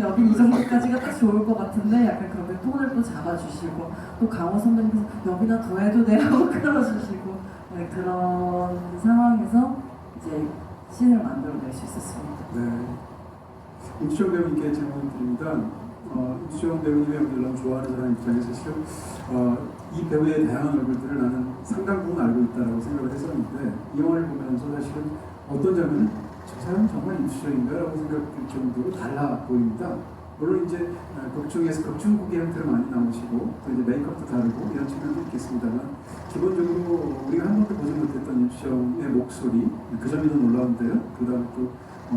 여기 이 정도까지가 딱 좋을 것 같은데 약간 그렇게 톤을 또 잡아주시고 또 강호 선배님께서 여기나 더 해도 돼 하고 끌어주시고 네, 그런 상황에서 이제 씬을 만들어낼 수 있었습니다. 네. 임수정 배우님께 질문 드립니다. 임수정 배우님의 연기를 너무 좋아하는 사람 입장에서 사실 이 배우의 다양한 얼굴들을 나는 상당 부분 알고 있다고 생각을 했었는데 이 영화를 보면서 사실은 어떤 장면은 저 사람은 정말 임수정인가라고 생각할 정도로 달라 보입니다. 물론 이제 극중에서 극중국의 형태로 많이 나오시고 또 이제 메이크업도 다르고 이런 측면도 있겠습니다만 기본적으로 우리가 한 번도 보지 못했던 임수정의 목소리 그 점이 더 놀라운데요. 그 다음에 또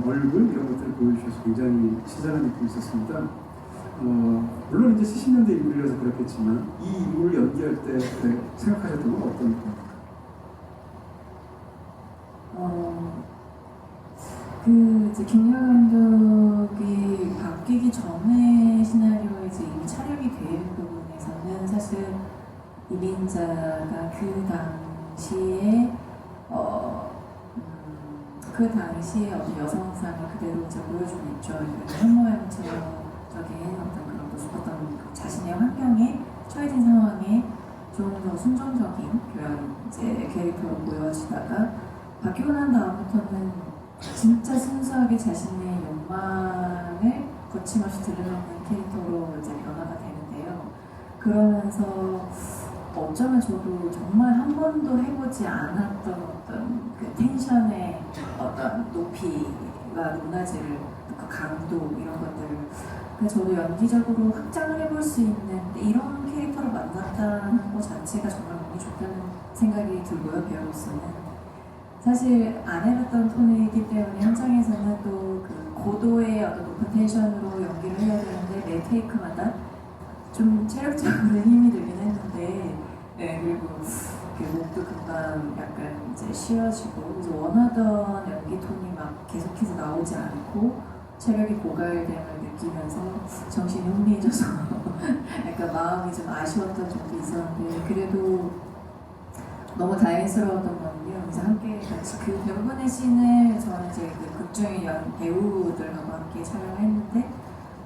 얼굴 이런 것들을 보여주셔서 굉장히 신선한 느낌이 있었습니다. 물론 이제 70년대 인물이라서 그렇겠지만 이 인물을 연기할 때 생각하셨던 건 어떤 겁니까? 이제 김유아 감독이 바뀌기 전에 시나리오에 이제 이미 촬영이 된 부분에서는 사실 이민자가 그 당시에 어떤 여성상을 그대로 이제 보여주고 있죠. 현모양처적인 어떤 그런 모습, 어떤 자신의 환경에 처해진 상황에 좀 더 순정적인 교양 이제 캐릭터로 보여지다가 바뀌고 난 다음부터는 진짜 순수하게 자신의 욕망을 거침없이 드러내는 캐릭터로 이제 변화가 되는데요. 그러면서 어쩌면 저도 정말 한 번도 해보지 않았던 어떤 그 텐션의 어떤 높이와 높낮이를 그 강도 이런 것들을 저도 연기적으로 확장을 해볼 수 있는 이런 캐릭터를 만났다는 것 자체가 정말 너무 좋다는 생각이 들고요. 배우로서는 사실 안 해봤던 톤이기 때문에 현장에서는 또 그 고도의 어떤 높은 텐션으로 연기를 해야 되는데 매 테이크마다 좀 체력적으로 힘이 들긴 했는데 네, 그리고 그 목도 금방 약간 이제 쉬어지고 그래서 원하던 연기 톤이 막 계속해서 나오지 않고 체력이 고갈됨을 느끼면서 정신이 혼미해져서 약간 마음이 좀 아쉬웠던 적도 있었는데 그래도 너무 다행스러웠던 건요. 이제 함께 같이 그 대부분의 씬을 저는 이제 그 극중의 배우들하고 함께 촬영을 했는데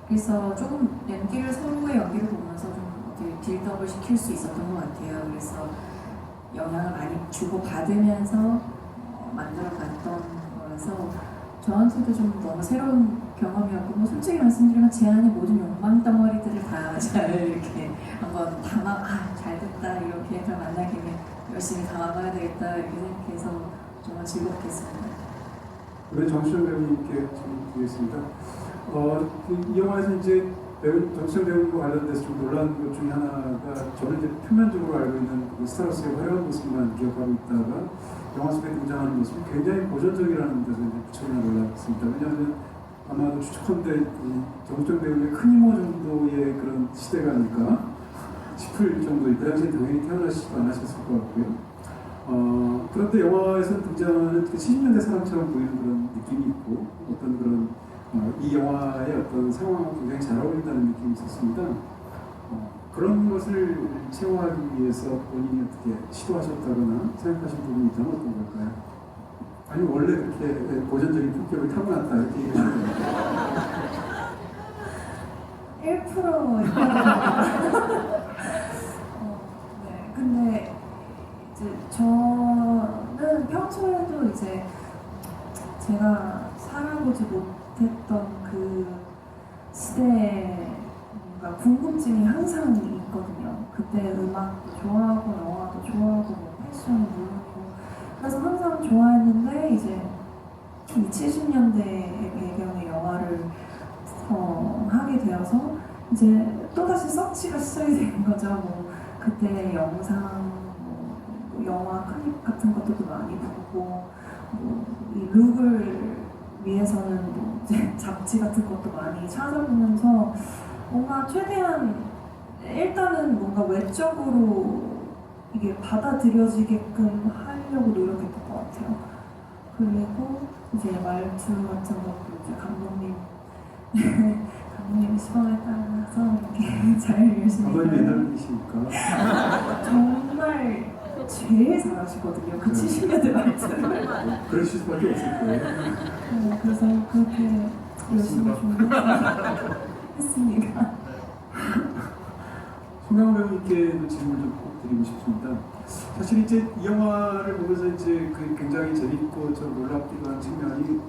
그래서 조금 서로의 연기를 보면서 좀 어떻게 빌드업을 시킬 수 있었던 것 같아요. 그래서 영향을 많이 주고 받으면서 만들어갔던 거라서 저한테도 좀 너무 새로운 경험이었고 뭐 솔직히 말씀드리면 제 안의 모든 욕망 덩어리들을 다 잘 이렇게 한번 잘 됐다 이렇게 해서 만나게 열심히 담아봐야 되겠다 이렇게 생각해서 정말 즐겁게 했습니다. 우리 정수정 배우님께 질문 드리겠습니다. 이 영화에서 이제 정수정 배우님과 관련돼서 좀 놀란 것 중에 하나가 저는 이제 표면적으로 알고 있는 그 스타로스의 화려한 모습만 기억하고 있다가 영화 속에 등장하는 모습이 굉장히 고전적이라는 데서 이제 무척이나 놀랐습니다. 왜냐하면 아마도 추측컨대 정수정 배우의 큰 이모 정도의 그런 시대가 아닐까 싶을 정도의 그 당시에 당연히 태어나시지도 않으셨을 것 같고요. 그런데 영화에서 등장하는 그 70년대 사람처럼 보이는 그런 느낌이 있고 어떤 그런 이 영화의 어떤 상황과 굉장히 잘 어울린다는 느낌이 있었습니다. 그런 것을 채워하기 위해서 본인이 어떻게 시도하셨다거나 생각하신 부분이 있다면 어떤 걸까요? 아니 원래 그렇게 고전적인 품격을 타고났다 이렇게 얘기하시는 거예요? 1% 네, 근데 이제 저는 평소에도 이제 제가 살아보지 못했던 그 시대에 뭔가 궁금증이 항상 있거든요. 그때 음악도 좋아하고 영화도 좋아하고 뭐 패션도 모르고 그래서 항상 좋아했는데 이제 이 70년대 배경의 영화를 하게 되어서 이제 또다시 서치가 시작이 된 거죠. 뭐 그때 영상, 뭐 영화 클립 같은 것도 많이 보고 이 룩을 위해서는 뭐 이제 잡지 같은 것도 많이 찾아보면서 뭔가 최대한 일단은 뭔가 외적으로 이게 받아들여지게끔 하려고 노력했던 것 같아요. 그리고 이제 말투 같은 것도 이제 감독님 시방에 따라서 이렇게 잘 열심히 감독님 옛날이시니까 정말 제일 잘하시거든요. 그 네. 70년대 말투를. 그러실 수밖에 없을 거예요. 그래서 그렇게 열심히 준비했습니다. 송강호 배우님께도 질문을 좀 꼭 드리고 싶습니다. 사실 이제 이 영화를 보면서 이제 그 굉장히 재밌고 좀 놀랍기도 한 측면이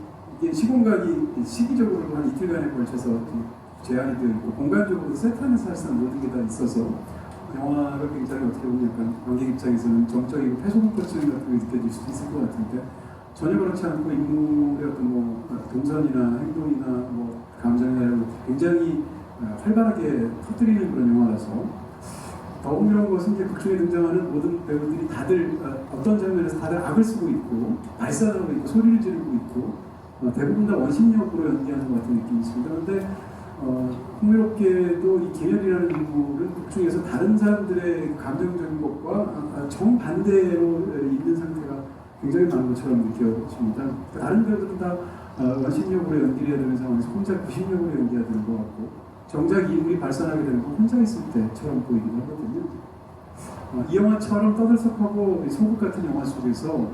이게 시공간이 시기적으로도 한 이틀간에 걸쳐서 제한이 되어 있고 공간적으로 세트안에서 사실상 모든 게 다 있어서 영화가 굉장히 어떻게 보면 약간 관객 입장에서는 정적이고 패소공포증 같은 게 느껴질 수도 있을 것 같은데 전혀 그렇지 않고 인물의 어떤 뭐 동선이나 행동이나 뭐 감정이나 이런 것들 굉장히 활발하게 터뜨리는 그런 영화라서 더 흥미로운 것은 이제 극중에 등장하는 모든 배우들이 다들 어떤 장면에서 다들 악을 쓰고 있고 발산하고 있고 소리를 지르고 있고 대부분 다 원심력으로 연기하는 것 같은 느낌이 있습니다. 그런데 흥미롭게도 이 김연이라는 인물은 극중에서 다른 사람들의 감정적인 것과 정반대로 있는 상태가 굉장히 많은 것처럼 느껴집니다. 다른 배우들은 다 원심력으로 연기해야 되는 상황에서 혼자 구심력으로 연기해야 되는 것 같고 정작 이 인물이 발산하게 되는 건 혼자 있을 때처럼 보이기도 하거든요. 이 영화처럼 떠들썩하고 소극 같은 영화 속에서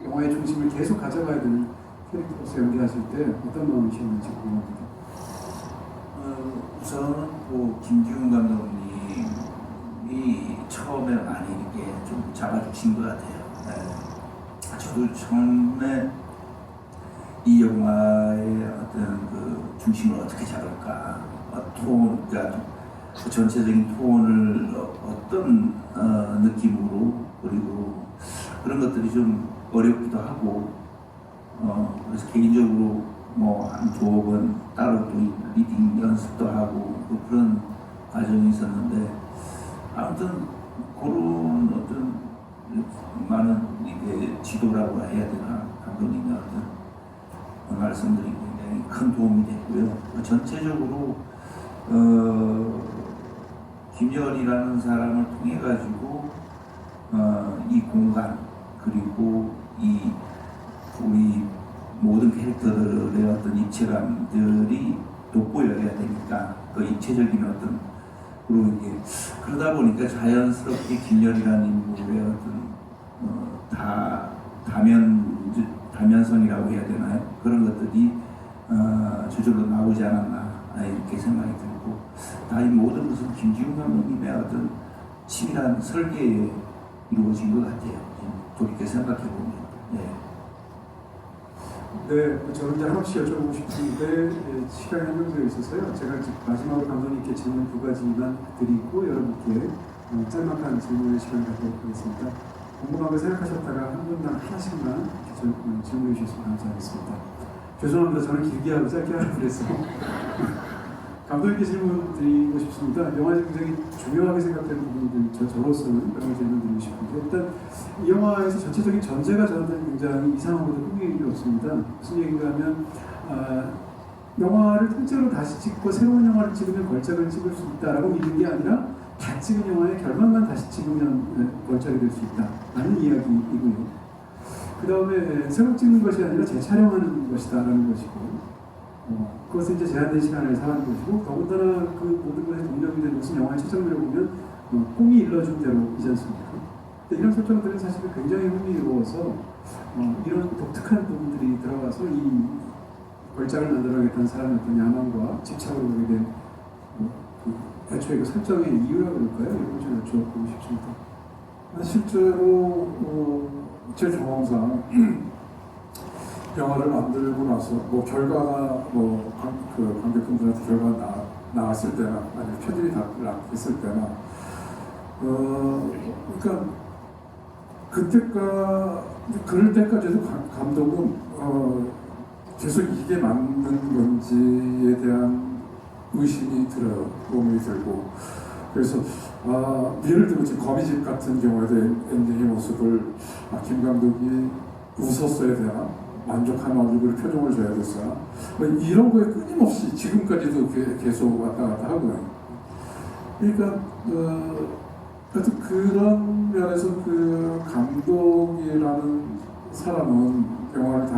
영화의 중심을 계속 가져가야 되는 캐릭터로서 연기하실 때 어떤 마음이셨는지 궁금합니다. 우선 김기훈 감독님이 처음에 많이 이렇게 좀 잡아주신 것 같아요. 네. 저도 처음에 이 영화의 어떤 그 중심을 어떻게 잡을까, 그러니까 전체적인 톤을 어떤 느낌으로 그리고 그런 것들이 좀 어렵기도 하고 그래서 개인적으로 뭐 한 두어 번 따로 또 리딩 연습도 하고 그런 과정이 있었는데 아무튼 그런 어떤 많은 이게 지도라고 해야 되나 감독님의 어떤 말씀들이 굉장히 큰 도움이 됐고요. 전체적으로 김열이라는 사람을 통해 가지고 이 공간 그리고 이 우리 모든 캐릭터들의 어떤 입체감들이 돋보여야 되니까 그 입체적인 어떤 그리고 이게 그러다 보니까 자연스럽게 김열이라는 인물의 어떤 다면성이라고 해야 되나요? 그런 것들이 저절로 나오지 않았나 이렇게 생각이 들고 다 이 모든 것은 김지훈 감독님의 어떤 치밀한 설계에 이루어진 것 같아요. 돌이켜 생각해 보면. 네. 네, 저는 이제 한없이 여쭤보고 싶은데 시간이 한정되어 있어서요. 제가 마지막으로 감독님께 질문 두 가지만 드리고 여러분께 짤막한 질문의 시간을 갖도록 하겠습니다. 궁금한 거 생각하셨다가 한 분당 하나씩만 질문해 주셨으면 감사하겠습니다. 죄송합니다. 저는 길게 하고 짧게 하려고 그래서 감독님께 질문 드리고 싶습니다. 영화에 굉장히 중요하게 생각되는 부분들 저로서는 여러 가지 질문 드리고 싶은데 일단 이 영화에서 전체적인 전제가 저한테는 굉장히 이상하고도 흥미롭습니다. 무슨 얘기인가 하면 영화를 통째로 다시 찍고 새로운 영화를 찍으면 걸작을 찍을 수 있다라고 믿는 게 아니라 다 찍은 영화의 결말만 다시 찍으면 걸작이 될 수 있다 라는 이야기이고요. 그 다음에 새로 찍는 것이 아니라 재촬영하는 것이다라는 것이고 그것은 이제 제한된 시간을 사는 것이고 더군다나 그 모든 것에 동력이 되는 것은 영화의 첫 장면을 보면 꿈이 일러준 대로이지 않습니까? 이런 설정들은 사실 굉장히 흥미로워서 이런 독특한 부분들이 들어가서 이 걸작을 만들어야겠다는 사람의 어떤 야망과 집착으로 보게 된 애초에 그 설정의 이유라고 그럴까요? 이런 걸 좀 여쭤보고 싶습니다. 실제로 제 경험상 영화를 만들고 나서 뭐 결과가 그 관객분들한테 결과가 나왔을 때나 아니면 편집이 다 됐을 때나 그러니까 그럴 때까지도 감독은 계속 이게 맞는 건지에 대한 의심이 들어요. 고민이 들고 그래서 예를 들면 지금 거미집 같은 경우에도 엔딩의 모습을 김 감독이 웃었어야 되나 만족한 얼굴 표정을 줘야 됐어나 이런 거에 끊임없이 지금까지도 계속 왔다 갔다 하고요. 그러니까 하여튼 그런 면에서 그 감독이라는 사람은 영화를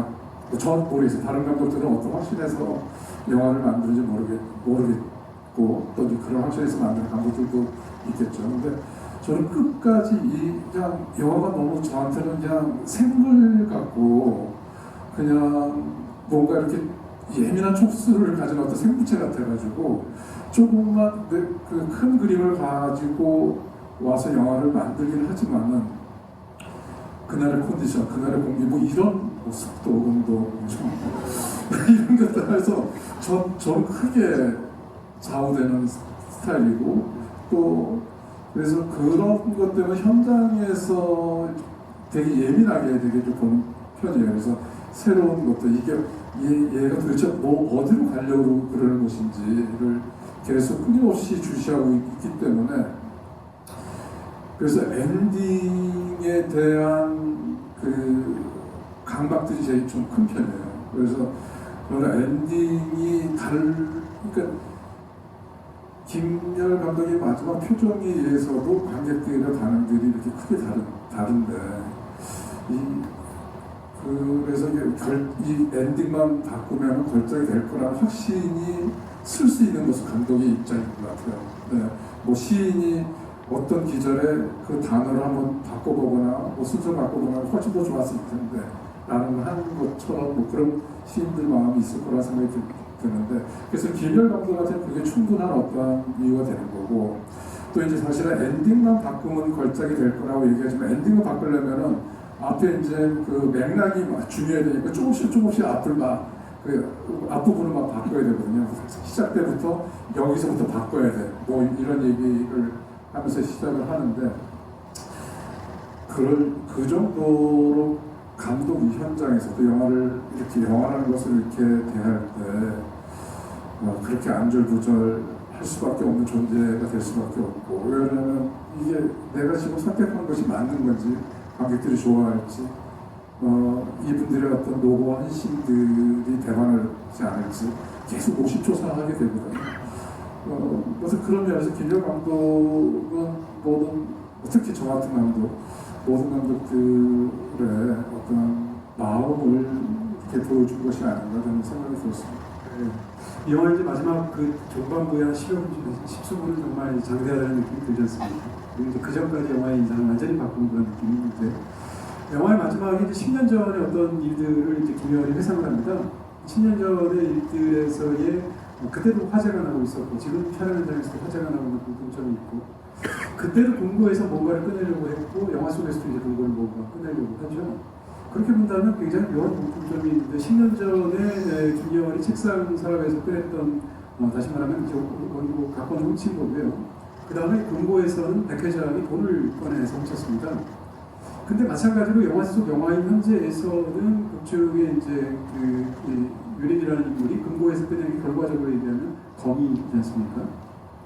전 모르겠어요. 다른 감독들은 어떤 확신에서 영화를 만드는지 모르겠고 또 그런 확신에서 만드는 감독들도 있겠죠. 근데 저는 끝까지 그냥 영화가 너무 저한테는 그냥 생물 같고 그냥 뭔가 이렇게 예민한 촉수를 가진 어떤 생물체 같아가지고 조금만 그 큰 그림을 가지고 와서 영화를 만들긴 하지만은 그날의 컨디션, 그날의 공기 뭐 이런 뭐 습도, 온도 이런 것들 해서 전 크게 좌우되는 스타일이고 또 그래서 그런 것 때문에 현장에서 되게 예민하게 되게 좀 보는 편이에요. 그래서 새로운 것도 이게 얘가 도대체 뭐 어디로 가려고 그러는 것인지를 계속 끊임없이 주시하고 있기 때문에 그래서 엔딩에 대한 그 강박들이 제일 좀 큰 편이에요. 그래서 저는 엔딩이 그러니까 김열 감독의 마지막 표정에 의해서도 관객들과 반응들이 이렇게 크게 다른데 그래서 이 엔딩만 바꾸면 걸작이 될 거라는 확신이 쓸 수 있는 것은 감독의 입장인 것 같아요. 네. 뭐 시인이 어떤 기절에 그 단어를 한번 바꿔보거나 뭐 순서 바꿔보거나 훨씬 더 좋았을 텐데 라는 한 것처럼 뭐 그런 시인들 마음이 있을 거라 생각이 드는데 그래서 김열 감독한테는 그게 충분한 어떤 이유가 되는 거고 또 이제 사실은 엔딩만 바꾸면 걸작이 될 거라고 얘기하지만 엔딩을 바꾸려면은 앞에 이제 그 맥락이 중요해야 되니까 조금씩 앞부분을 막 바꿔야 되거든요. 시작 때부터 여기서부터 바꿔야 돼. 뭐 이런 얘기를 하면서 시작을 하는데 그 정도로 감독 현장에서 또 영화를 이렇게 영화라는 것을 이렇게 대할 때 그렇게 안절부절 할 수밖에 없는 존재가 될 수밖에 없고 왜냐하면 이게 내가 지금 선택한 것이 맞는 건지 관객들이 좋아할지 이분들의 어떤 노고와 헌신들이 대단하지 않을지 계속 노심초사하게 되거든요. 그래서 그런 면에서 김열 감독은 특히 저 같은 감독 모든 감독들의 어떤 마음을 이렇게 보여준 것이 아닌가 저는 생각이 들었습니다. 네. 이 영화 이제 마지막 그 전반부에 한 10수분은 정말 장대하다는 느낌이 들지 않습니까? 그리고 이제 그 전까지 영화의 인상을 완전히 바꾼 그런 느낌이 있는데 영화의 마지막에 이제 10년 전에 어떤 일들을 이제 김열이 회상을 합니다. 10년 전의 일들에서의 그때도 화제가 나고 있었고 지금 촬영 현장에서도 화제가 나고 있는 공통점이 있고 그때도 공고에서 뭔가를 꺼내려고 했고 영화 속에서도 이제 공고를 뭔가 꺼내려고 하죠. 그렇게 본다면 굉장히 묘한 공통점이 있는데 10년 전에 김열이 책상 서랍에서 꺼냈던 다시 말하면 이제 원고 각본을 훔친 거고요. 그 다음에 공고에서는 백 회장이 돈을 꺼내서 훔쳤습니다. 근데 마찬가지로 영화 속 영화인 현재에서는 극중에 이제 유림이라는 인물이 금고에서 꺼낸 게 결과적으로 얘기하면 거미이지 않습니까?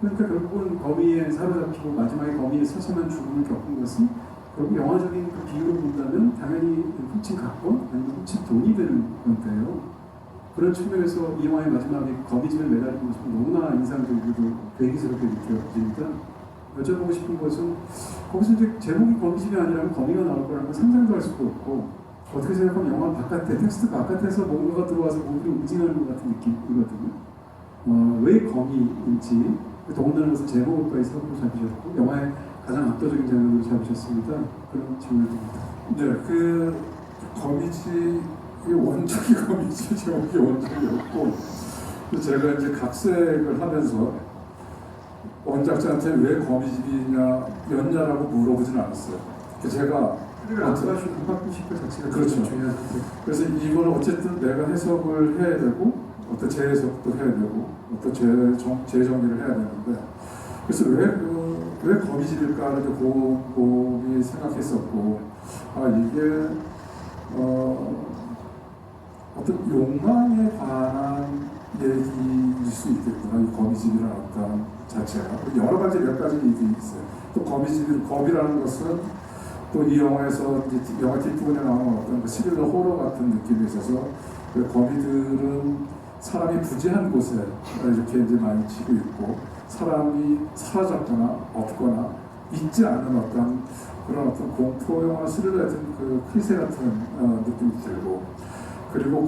그러니까 결국은 거미에 사로잡히고 마지막에 거미에 서서만 죽음을 겪은 것은 결국 영화적인 그 비유로 본다면 당연히 훔친 각본 아니면 훔친 돈이 되는 건데요. 그런 측면에서 이 영화의 마지막에 거미집에 매달린 모습은 너무나 인상적이고 괴기스럽게 느껴집니다. 여쭤보고 싶은 것은 거기서 이제 제목이 거미집이 아니라면 거미가 나올 거라는 건 상상도 할 수도 없고 어떻게 생각하면 영화 바깥에 텍스트 바깥에서 뭔가가 들어와서 몸이 움직이는 것 같은 느낌이거든요. 왜 거미인지 더군다나 무슨 제목까지 서로 잡으셨고 영화의 가장 압도적인 장면으로 잡으셨습니다. 그런 질문입니다. 네, 그 거미집이 원작이 거미집 제목이 원작이었고 제가 이제 각색을 하면서 원작자한테 왜 거미집이냐 였냐라고 물어보진 않았어요. 제가 안 바꾸실 것 자체가 그렇죠. 중요한 그래서 이거는 어쨌든 내가 해석을 해야 되고 어떤 재해석도 해야 되고 어떤 재정리를 해야 되는데 그래서 왜 거미집일까를 곰곰이 생각했었고 이게 어떤 욕망에 관한 얘기일 수 있겠구나. 이 거미집이라는 어떤 자체가 여러 가지 몇 가지 일이 있어요. 또 거미라는 것은 또 이 영화에서 영화 뒷부분에 나오는 어떤 그 스릴러 호러 같은 느낌이 있어서 그 거미들은 사람이 부재한 곳에 이렇게 이제 많이 지고 있고 사람이 사라졌거나 없거나 있지 않은 어떤 그런 어떤 공포 영화 스릴러 같은 그 크리세 같은 느낌이 들고 그리고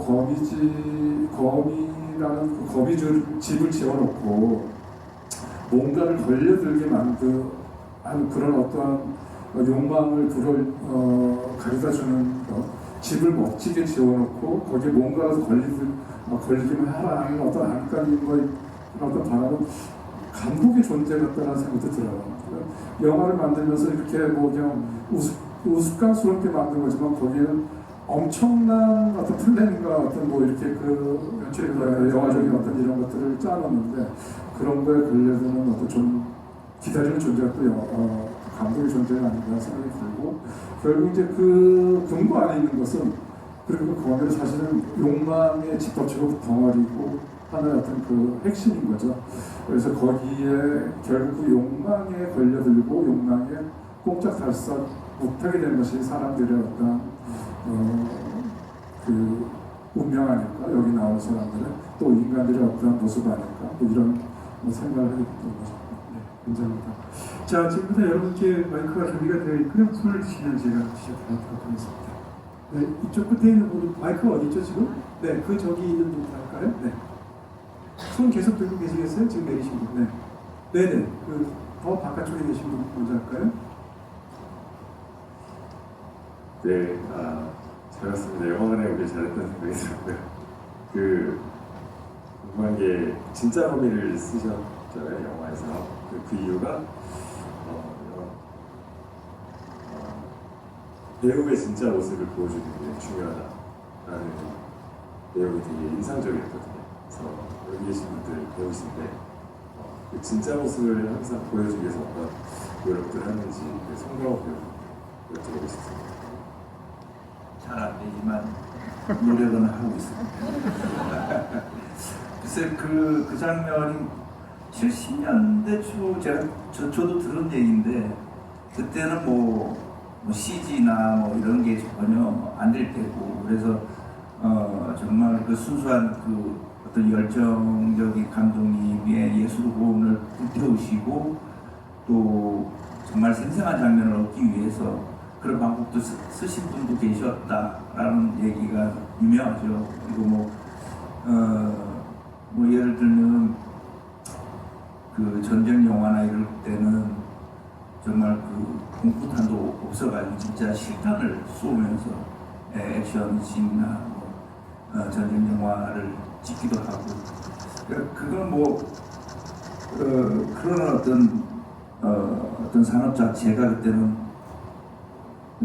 거미라는 그 거미줄 집을 지어놓고 뭔가를 걸려들게 하는 그런 어떠한 욕망을 가져다 주는 것, 집을 멋지게 지어놓고 거기에 뭔가 걸리기만 하라 하는 어떤 안간힘과 어떤 바람은 감독의 존재 같다는 생각도 들어요. 영화를 만들면서 이렇게 뭐 그냥 우스꽝스럽게 만든 거지만 거기에는 엄청난 어떤 플랜과 어떤 뭐 이렇게 그 영화적인 어떤 이런 것들을 짜놨는데 그런 거에 걸려드는 어떤 좀 기다리는 존재가 또 감독의 존재가 아닌가 생각이 들고 결국 이제 그 근거 안에 있는 것은 그리고 그거는 사실은 욕망의 집합체고 덩어리고 하나의 어떤 그 핵심인 거죠. 그래서 거기에 결국 그 욕망에 걸려들고 욕망에 꼼짝달싹 못하게 되는 것이 사람들의 어떤 그 운명 아닐까, 여기 나온 사람들의 또 인간들의 어떤 모습 아닐까, 뭐 이런 생각을 하게 됐던 거죠. 네, 감사합니다. 자, 지금부터 여러분께 마이크가 준비가 되어 있고요. 손을 드시면 제가 시작하도록 하겠습니다. 네, 이쪽 끝에 있는 분은 마이크가 어디 있죠 지금? 네, 그 저기 있는 분부터 할까요? 네. 손 계속 들고 계시겠어요? 지금 내리신 분. 네. 네네. 그 더 바깥쪽에 계신 분 먼저 할까요? 네, 잘 봤습니다. 영화관에 오길 잘했다는 생각이 들었고요. 그 궁금한 게 진짜 범인을 쓰셨잖아요, 영화에서. 그 이유가 배우의 진짜 모습을 보여주는 게 중요하다라는 내용이 되게 인상적이었거든요. 그래서 여기 계신 분들 배우신데 그 진짜 모습을 항상 보여주기 위해서 어떤 노력들을 하는지 송강호 배우 여쭤보고 싶습니다. 잘 안 되지만 노력은 하고 있습니다. 글쎄 그 장면이 70년대 초 저도 들은 얘기인데 그때는 뭐 CG나 뭐 이런 게 전혀 안 될 때고 그래서 정말 그 순수한 그 어떤 열정적인 감독님의 예술 고음을 불태우시고 또 정말 생생한 장면을 얻기 위해서 그런 방법도 쓰신 분도 계셨다라는 얘기가 유명하죠. 그리고 뭐 예를 들면 그 전쟁 영화나 이럴 때는 정말 그 공포탄도 없어가지고 진짜 실탄을 쏘면서 액션 씬이나 전쟁 영화를 찍기도 하고 그건 뭐 그런 어떤 산업 자체가 그때는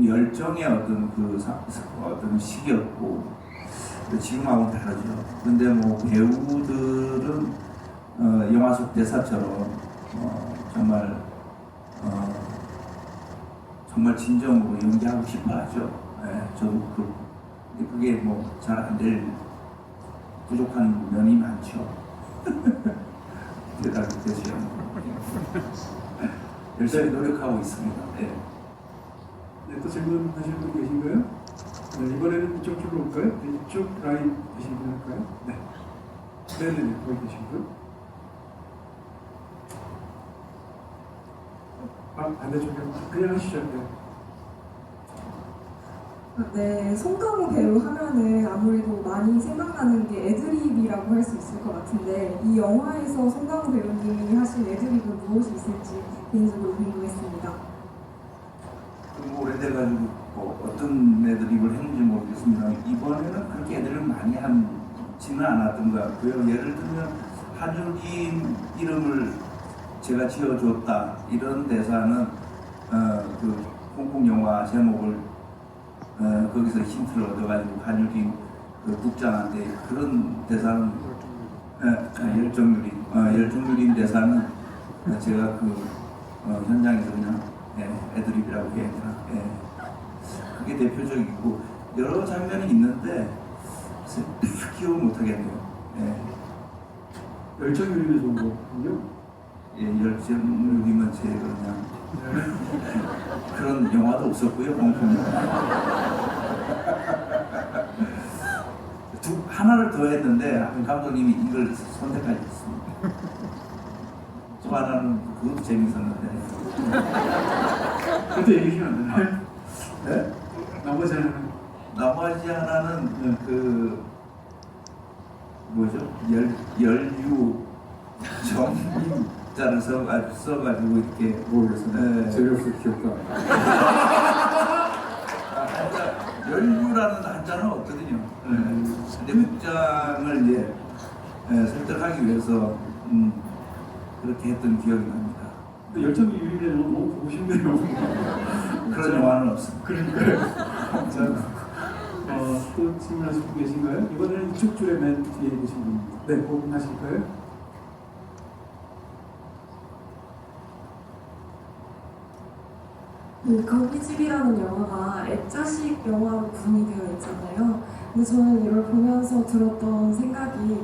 열정의 어떤 시기였고 지금하고는 다르죠. 근데 뭐 배우들은 영화 속 대사처럼 정말 진정으로 연기하고 싶어하죠. 저도 그렇고 그게 뭐 잘 안 될 부족한 면이 많죠. 대답이 되죠. 열심히 노력하고 있습니다. 네. 네, 또 질문하시는 분 계신가요? 네, 이번에는 이쪽 쪽으로 올까요? 네, 이쪽 라인 계신 분 할까요? 네. 네네네, 거기 계신 분. 반대쪽에 그냥 하시죠. 네. 네, 송강호 배우 하면은 아무래도 많이 생각나는 게 애드립이라고 할 수 있을 것 같은데 이 영화에서 송강호 배우님이 하신 애드립은 무엇이 있을지 개인적으로 궁금했습니다. 좀 오래돼가지고 어떤 애드립을 했는지 모르겠습니다. 이번에는 그렇게 애드립을 많이 하지는 않았던 것 같고요. 예를 들면 한효린 이름을 제가 지어줬다 이런 대사는 그 홍콩 영화 제목을 거기서 힌트를 얻어가지고 한효린 그 국장한테 그런 대사는 열정유린 대사는 제가 그 현장에서 그냥 애드립이라고 해야 되나 그게 대표적이고 여러 장면이 있는데 다 기억 못하겠네요. 열정유림에 좋은 거군요. 열정유림은 제가 그냥 그런 영화도 없었고요. 홍콩 하나를 더 했는데 감독님이 이걸 선택하셨습니다. 또 하나는 그것도 재밌었는데 그것도 얘기하시면 안 되나요? 네? 나머지 하나는 그 뭐죠? 연유 글자를 써가지고 이렇게 모르겠습니다. 재미없어 기억도 안 나요. 연류라는 한자는 없거든요. 근데 국장을 이제 설득하기 위해서 그렇게 했던 기억이 납니다. 그 열정이 유리면 너무 보고 싶네요. 그런 영화는 없습니다. 그러니까요. 자, 또 질문하실 분 계신가요? 이번에는 이쪽 줄에 맨 뒤에 계신 분입니다. 네, 고민하실까요? 그 거미집이라는 영화가 애자식 영화로 구성이 되어 있잖아요. 근데 저는 이걸 보면서 들었던 생각이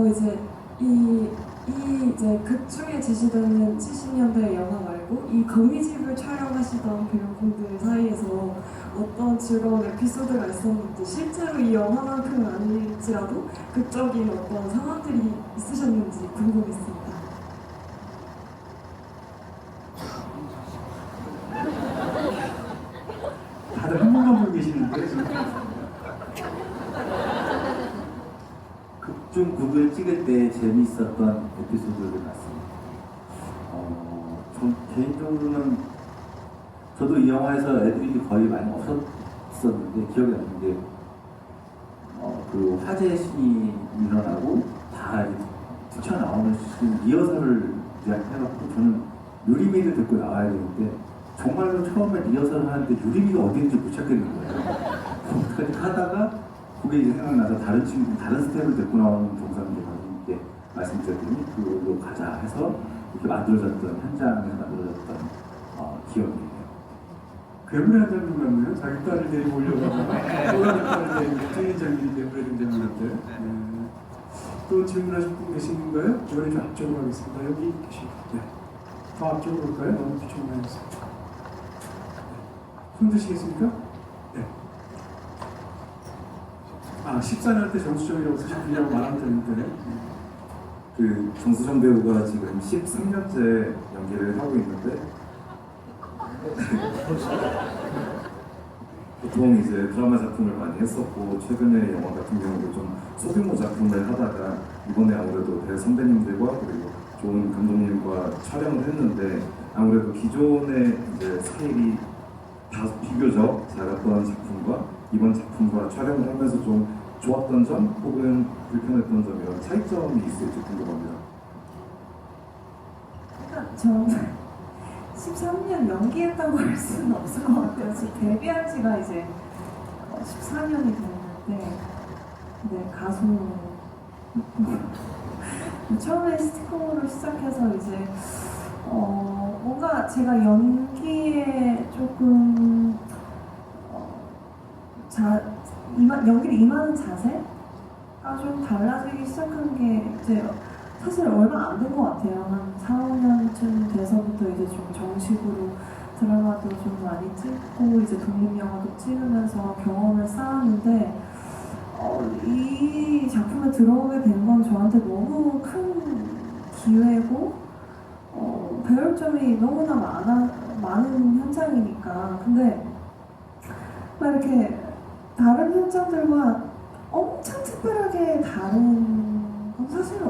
이제 이 이제 극 중에 제시되는 70년대 영화 말고 이 거미집을 촬영하시던 배우분들 사이에서 어떤 즐거운 에피소드가 있었는지 실제로 이 영화만큼은 아닐지라도 극적인 어떤 상황들이 있으셨는지 궁금했습니다. 다들 한 분만 보고 계시는데 지금. 극중 극을 찍을 때 재미있었던 에피소드를 봤습니다. 전 개인적으로는 저도 이 영화에서 애드립이 거의 많이 없었는데 기억이 나는 게 그 화재 씬이 일어나고 다 뛰쳐나오는 씬 리허설을 해갖고 저는 유리미를 듣고 나와야 되는데 정말로 처음에 리허설을 하는데 유리미가 어딘지 못 찾겠는 거예요. 어떡하지 하다가 그게 이제 생각나서 다른 스텝을 듣고 나오는 동사님께 감독님께 말씀드렸더니 그걸로 가자 해서 이렇게 만들어졌던 현장에서 만들어졌던 기억이에요. 괴물의 한 장면 같네요. 자기 딸을 데리고 오려고 또다른 딸을 데리고 트인 장면이 괴물의 등장하는데. 또 질문하실 분 계신가요? 이번에 좀 앞쪽으로 가겠습니다. 여기 계시고. 네. 더 앞쪽으로 올까요? 너무 뒤쪽으로 가겠습니다. 손 드시겠습니까? 네. 14년 때 정수정이라고 쓰신 분이라고 말하면 되는데. 그 정수정 배우가 지금 13년째 연기를 하고 있는데 보통 이제 드라마 작품을 많이 했었고 최근에 영화 같은 경우도 좀 소규모 작품을 하다가 이번에 아무래도 대선배님들과 그리고 좋은 감독님과 촬영을 했는데 아무래도 기존의 이제 스케일이 다 비교적 작았던 작품과 이번 작품과 촬영을 하면서 좀 좋았던 점 혹은 불편했던 점 이런 차이점이 있을지 궁금합니다. 저는 13년 연기했다고 할 수는 없을 것 같아요. 지금 데뷔한 지가 이제 14년이 됐는데, 네, 가수 처음에 시트콤으로 시작해서 이제 뭔가 제가 연기에 조금 연기를 임하는 자세가 좀 달라지기 시작한 게 이제 사실 얼마 안 된 것 같아요. 한 4, 5년쯤 돼서부터 이제 좀 정식으로 드라마도 좀 많이 찍고 이제 독립영화도 찍으면서 경험을 쌓았는데 이 작품에 들어오게 된 건 저한테 너무 큰 기회고 배울 점이 너무나 많은 현장이니까. 근데 막 이렇게 다른 현장들과 엄청 특별하게 다른 건 사실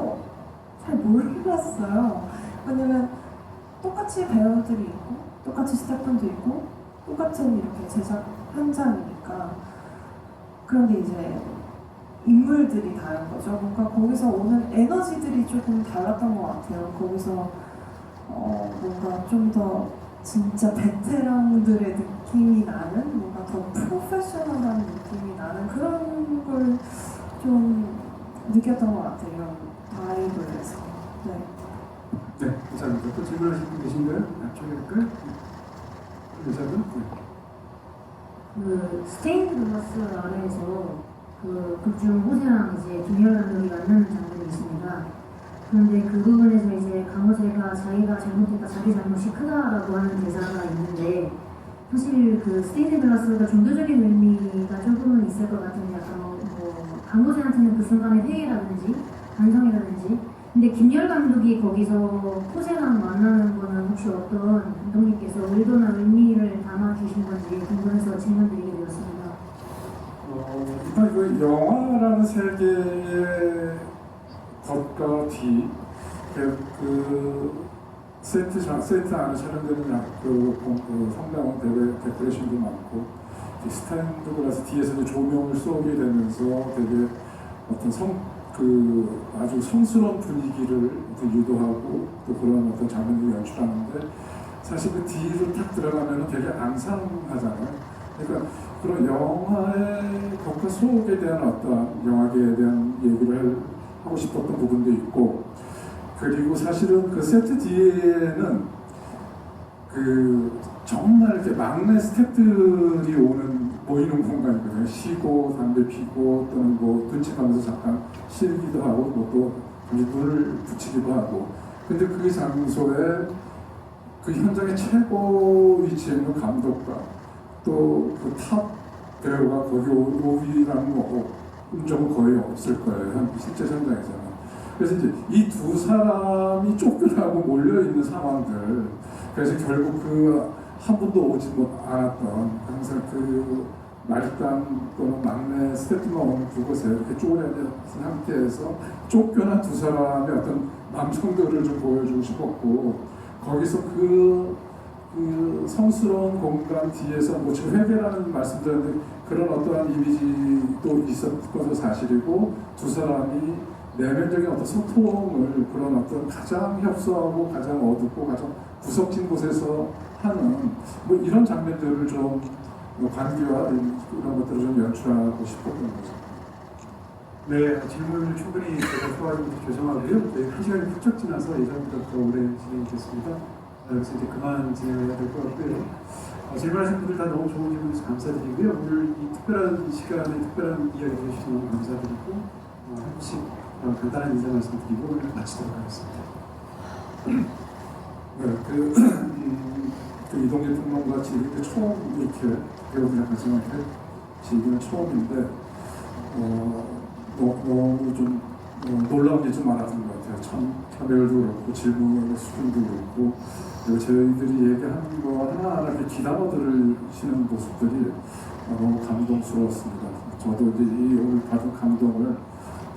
잘 몰랐어요. 왜냐면 똑같이 배우들이 있고 똑같이 스태프분도 있고 똑같은 이렇게 제작 현장이니까. 그런데 이제 인물들이 다른 거죠. 뭔가 거기서 오는 에너지들이 조금 달랐던 것 같아요. 거기서 뭔가 좀 더 진짜 베테랑들의 느낌이 나는, 뭔가 더 프로페셔널한 느낌이 나는 그런 걸 좀 느꼈던 것 같아요. 이런 바이블에서. 네. 네, 감사합니다. 또 질문하실 분 계신가요? 앞쪽에 할까요? 여자분? 네. 그 스테인드 글라스 아래에서 그 극중 호세랑 이제 김열 감독이 만나는 장면이 있습니다. 그런데 그 부분에서 이제 강호세가 자기가 잘못했다, 자기 잘못이 크다라고 하는 대사가 있는데, 사실 그 스테인드 글라스가 종교적인 의미가 조금은 있을 것 같은데, 약간 강호세한테는 그 순간의 회개라든지 반성이라든지. 근데 김열 감독이 거기서 호세랑 만나는 거는 혹시 어떤 감독님께서 의도나 의미를 담아 주신 건지 궁금해서 질문드리게 되었습니다. 일단 그 영화라는 세계의 겉과 뒤, 그 세트 안에 촬영되는 그 성당은 데코레이션도 많고 스탠드 글라스 뒤에서 이제 조명을 쏘게 되면서 되게 어떤 아주 성스러운 분위기를 유도하고 또 그런 어떤 장면을 연출하는데 사실 그 뒤로 탁 들어가면 되게 앙상하잖아요. 그러니까 그런 영화의 겉과 속에 대한 어떤 영화계에 대한 얘기를 하고 싶었던 부분도 있고 그리고 사실은 그 세트 뒤에는 그 정말 이렇게 막내 스태프들이 모이는 공간이거든요. 쉬고 담배 피고 또는 뭐 눈치 가면서 잠깐 쉬기도 하고 뭐 또 눈을 붙이기도 하고 근데 그 장소에 그 현장의 최고 위치에 있는 감독과 또 그 탑 배우가 거기 오기라는 적은 거의 없을 거예요. 실제 현장에서는. 그래서 이제 이 두 사람이 쫓겨나고 몰려있는 상황들 그래서 결국 그 한 번도 오지 않았던 항상 그 말단 또는 막내 스태프만 오는 그곳에 이렇게 쪼그려진 상태에서 쫓겨난 두 사람의 어떤 감정들을 좀 보여주고 싶었고 거기서 그 성스러운 공간 뒤에서 뭐 지금 회계라는 말씀드렸는데 그런 어떠한 이미지도 있었던 것도 사실이고 두 사람이 내면적인 어떤 소통을 그런 어떤 가장 협소하고 가장 어둡고 가장 구석진 곳에서 하는 뭐 이런 장면들을 좀 관계와 이런 것들을 좀 연출하고 싶었던 거죠. 네, 질문을 충분히 제가 소화해서 죄송하고요. 저희 1시간이 훌쩍 지나서 예전보다 더 오래 진행됐습니다. 그래서 이제 그만 진행해야 될 것 같고요. 질문하신 분들 다 너무 좋은 질문 주셔서 감사드리고요. 오늘 이 특별한 시간에 특별한 이야기 해주셔서 너무 감사드리고 한 분씩 간단한 인사 말씀드리고 오늘 마치도록 하겠습니다. 네, 그 이동재 평론가 지금 처음 이렇게 배우분이랑 같이 이렇게 지금 처음인데 너무 좀 놀라운 게 좀 많았던 것 같아요. 참여율도 그렇고 질문의 수준도 그렇고 그리고 저희들이 얘기하는 거 하나하나 이렇게 귀담아 들으시는 모습들이 너무 감동스러웠습니다. 저도 이제 이 오늘 받은 감동을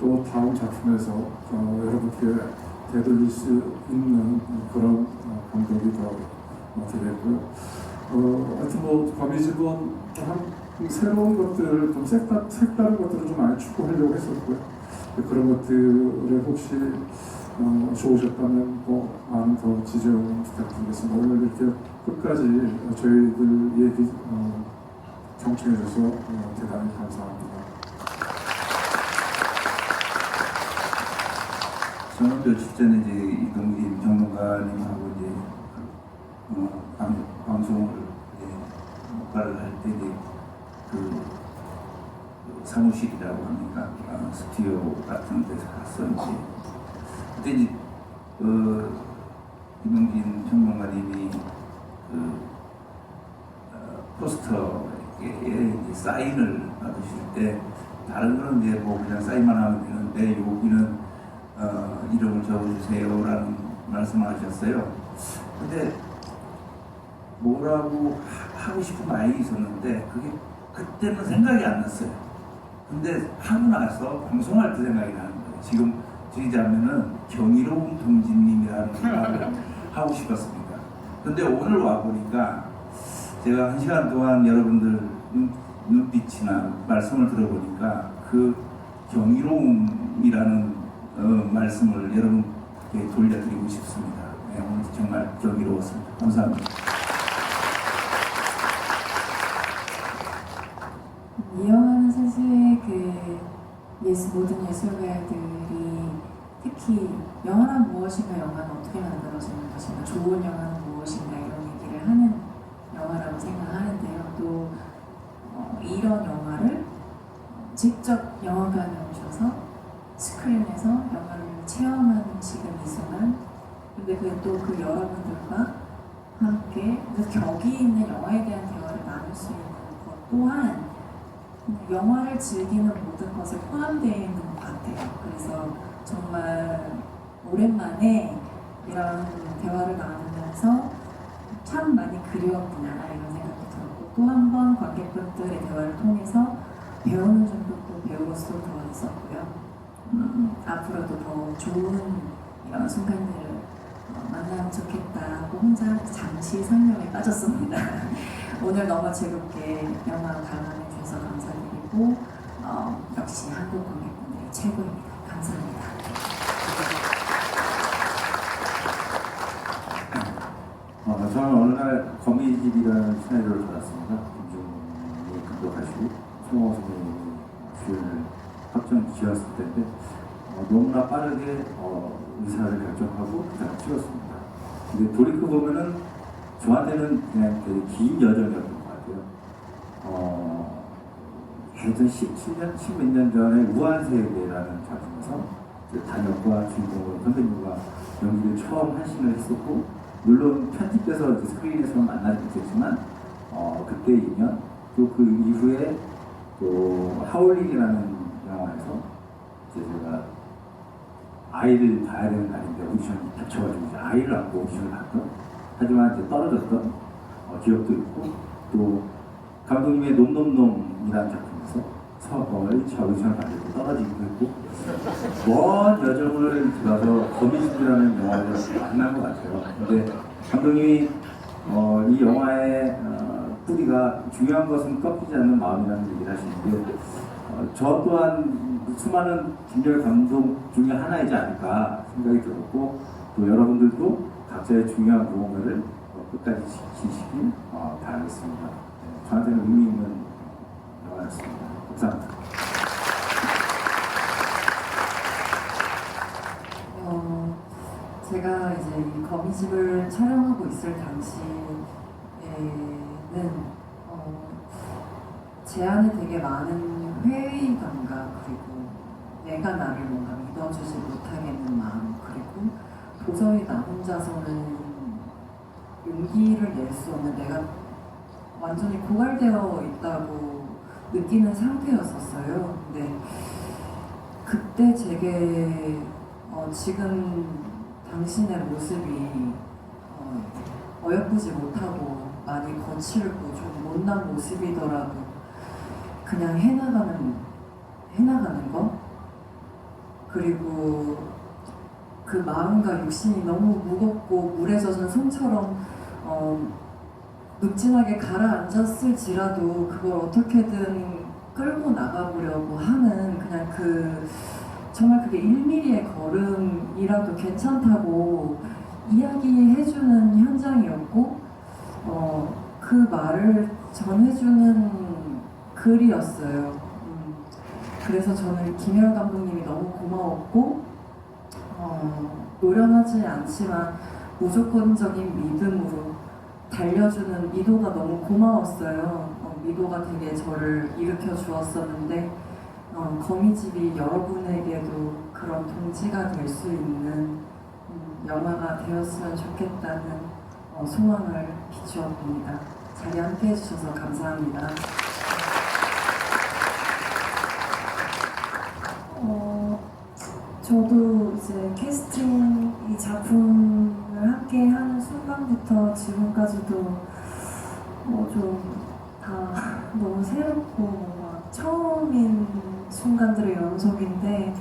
또 다음 작품에서 여러분께 되돌릴 수 있는 그런 감독이 더 되겠고요. 하여튼 뭐 거미집은 새로운 것들, 좀 색다른 것들을 좀 많이 추구하려고 했었고요. 그런 것들에 혹시 좋으셨다면 뭐 많은 더 지지를 부탁드리겠습니다. 오늘 이렇게 끝까지 저희들 얘기 경청해주셔서 대단히 감사합니다. 저는 며칠 전에 이제 이동진 전문가님하고 이제 방송을 녹화를 할 때 이제 그 사무실이라고 합니까? 스튜디오 같은 데서 갔었는데 그때 이제 이동진 전문가님이 그 포스터에 사인을 받으실 때 다른 거는 이제 뭐 그냥 사인만 하면 되는데 여기는 이름을 적어주세요라는 말씀을 하셨어요. 근데 뭐라고 하고 싶은 마음이 있었는데 그게 그때는 생각이 안 났어요. 근데 하고 나서 방송할 때 생각이 나는 거예요. 지금 드리자면은 경이로운 동지님이라는 말을 하고 싶었습니다. 근데 오늘 와보니까 제가 1시간 동안 여러분들 눈빛이나 말씀을 들어보니까 그 경이로움이라는 말씀을 여러분께 돌려드리고 싶습니다. 네, 오늘 정말 경이로웠습니다. 감사합니다. 이 영화는 사실 모든 예술가들이 특히 영화란 무엇인가, 영화는 어떻게 만들어지는 것인가, 좋은 영화는 무엇인가 이런 얘기를 하는 영화라고 생각하는데요. 또 이런 영화를 직접 영화관에 오셔서 스크린에서 영화를 체험하는 지금 이 순간, 근데 그 여러분들과 함께 격이 있는 영화에 대한 대화를 나눌 수 있는 것 또한 영화를 즐기는 모든 것에 포함되어 있는 것 같아요. 그래서 정말 오랜만에 이런 대화를 나누면서 참 많이 그리웠구나 이런 생각도 들었고 또 한 번 관객분들의 대화를 통해서 배우는 점도 또 배우로서 더 있었고요. 앞으로도 더 좋은 이런 순간들을 만나면 좋겠다고 혼자 잠시 설명에 빠졌습니다. 오늘 너무 즐겁게 영화 관람해 주셔서 감사드리고 역시 한국 관객분들이 최고입니다. 감사합니다. 저는 어느 날 거미집이라는 시나리오를 받았습니다. 김중이 감독하시고 송호 선생님이 주연을 확정 지었을 때인데 너무나 빠르게 의사를 결정하고 그다음 찍었습니다. 근데 돌이켜 보면은 저한테는 그냥 되게 긴 여정이었던 것 같아요. 예전 17년, 10몇 년 전에 우한세계라는 작품에서 단역과 주인공으로 선배님과 연기를 처음 한 씬을 했었고, 물론 편집돼서 이제 스크린에서 만나지 못했지만 그때 인연, 또 그 이후에 또 하울링이라는 영화에서 이제 제가 아이를 봐야 되는 날인데 오디션이 겹쳐가지고 이제 아이를 안고 오디션을 봤던, 하지만 이제 떨어졌던 기억도 있고, 또 감독님의 놈놈놈이라는 작품에서 1차 오디션을 받을 때 떨어지기도 했고, 먼 여정을 들어서 거미집이라는 영화를 만난 것 같아요. 근데 감독님이 이 영화의 뿌리가 중요한 것은 꺾이지 않는 마음이라는 얘기를 하시는데, 저 또한 수많은 김정일 감독 중에 하나이지 않을까 생각이 들었고, 또 여러분들도 각자의 중요한 무언가를 끝까지 지키시길 바라겠습니다. 저한테는 의미 있는 영화였습니다. 감사합니다. 제가 이제 이 거미집을 촬영하고 있을 당시에는 제 안에 되게 많은 회의감과, 그리고 내가 나를 뭔가 믿어주지 못하겠는 마음, 그리고 도저히 나 혼자서는 용기를 낼 수 없는, 내가 완전히 고갈되어 있다고 느끼는 상태였었어요. 근데 그때 제게 지금 당신의 모습이 어여쁘지 못하고 많이 거칠고 좀 못난 모습이더라도 그냥 해나가는 거, 그리고 그 마음과 육신이 너무 무겁고 물에 젖은 손처럼 묵진하게 가라앉았을지라도 그걸 어떻게든 끌고 나가보려고 하는, 그냥 정말 그게 1mm의 걸음이라도 괜찮다고 이야기해주는 현장이었고, 그 말을 전해주는 글이었어요. 그래서 저는 김혜월 감독님이 너무 고마웠고, 노련하지 않지만 무조건적인 믿음으로 달려주는 미도가 너무 고마웠어요. 미도가 되게 저를 일으켜 주었었는데, 거미집이 여러분에게도 그런 동지가 될 수 있는 영화가 되었으면 좋겠다는 소망을 비추어 봅니다. 자리 함께 해주셔서 감사합니다. 저도 이제 캐스팅 이 작품을 함께 하는 순간부터 지금까지도 좀 다 너무 새롭고 뭔가 처음인 순간들의 연속인데,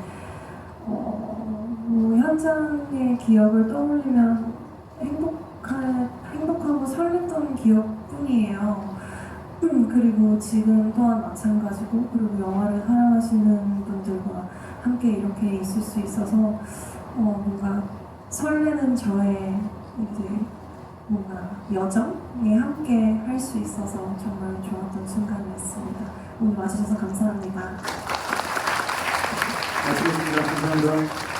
현장의 기억을 떠올리면 행복하고 설렜던 기억뿐이에요. 그리고 지금 또한 마찬가지고, 그리고 영화를 사랑하시는 분들과 함께 이렇게 있을 수 있어서 뭔가 설레는 저의 이제 뭔가 여정에 함께 할 수 있어서 정말 좋았던 순간이었습니다. 오늘 와주셔서 감사합니다. 고맙습니다. 감사합니다.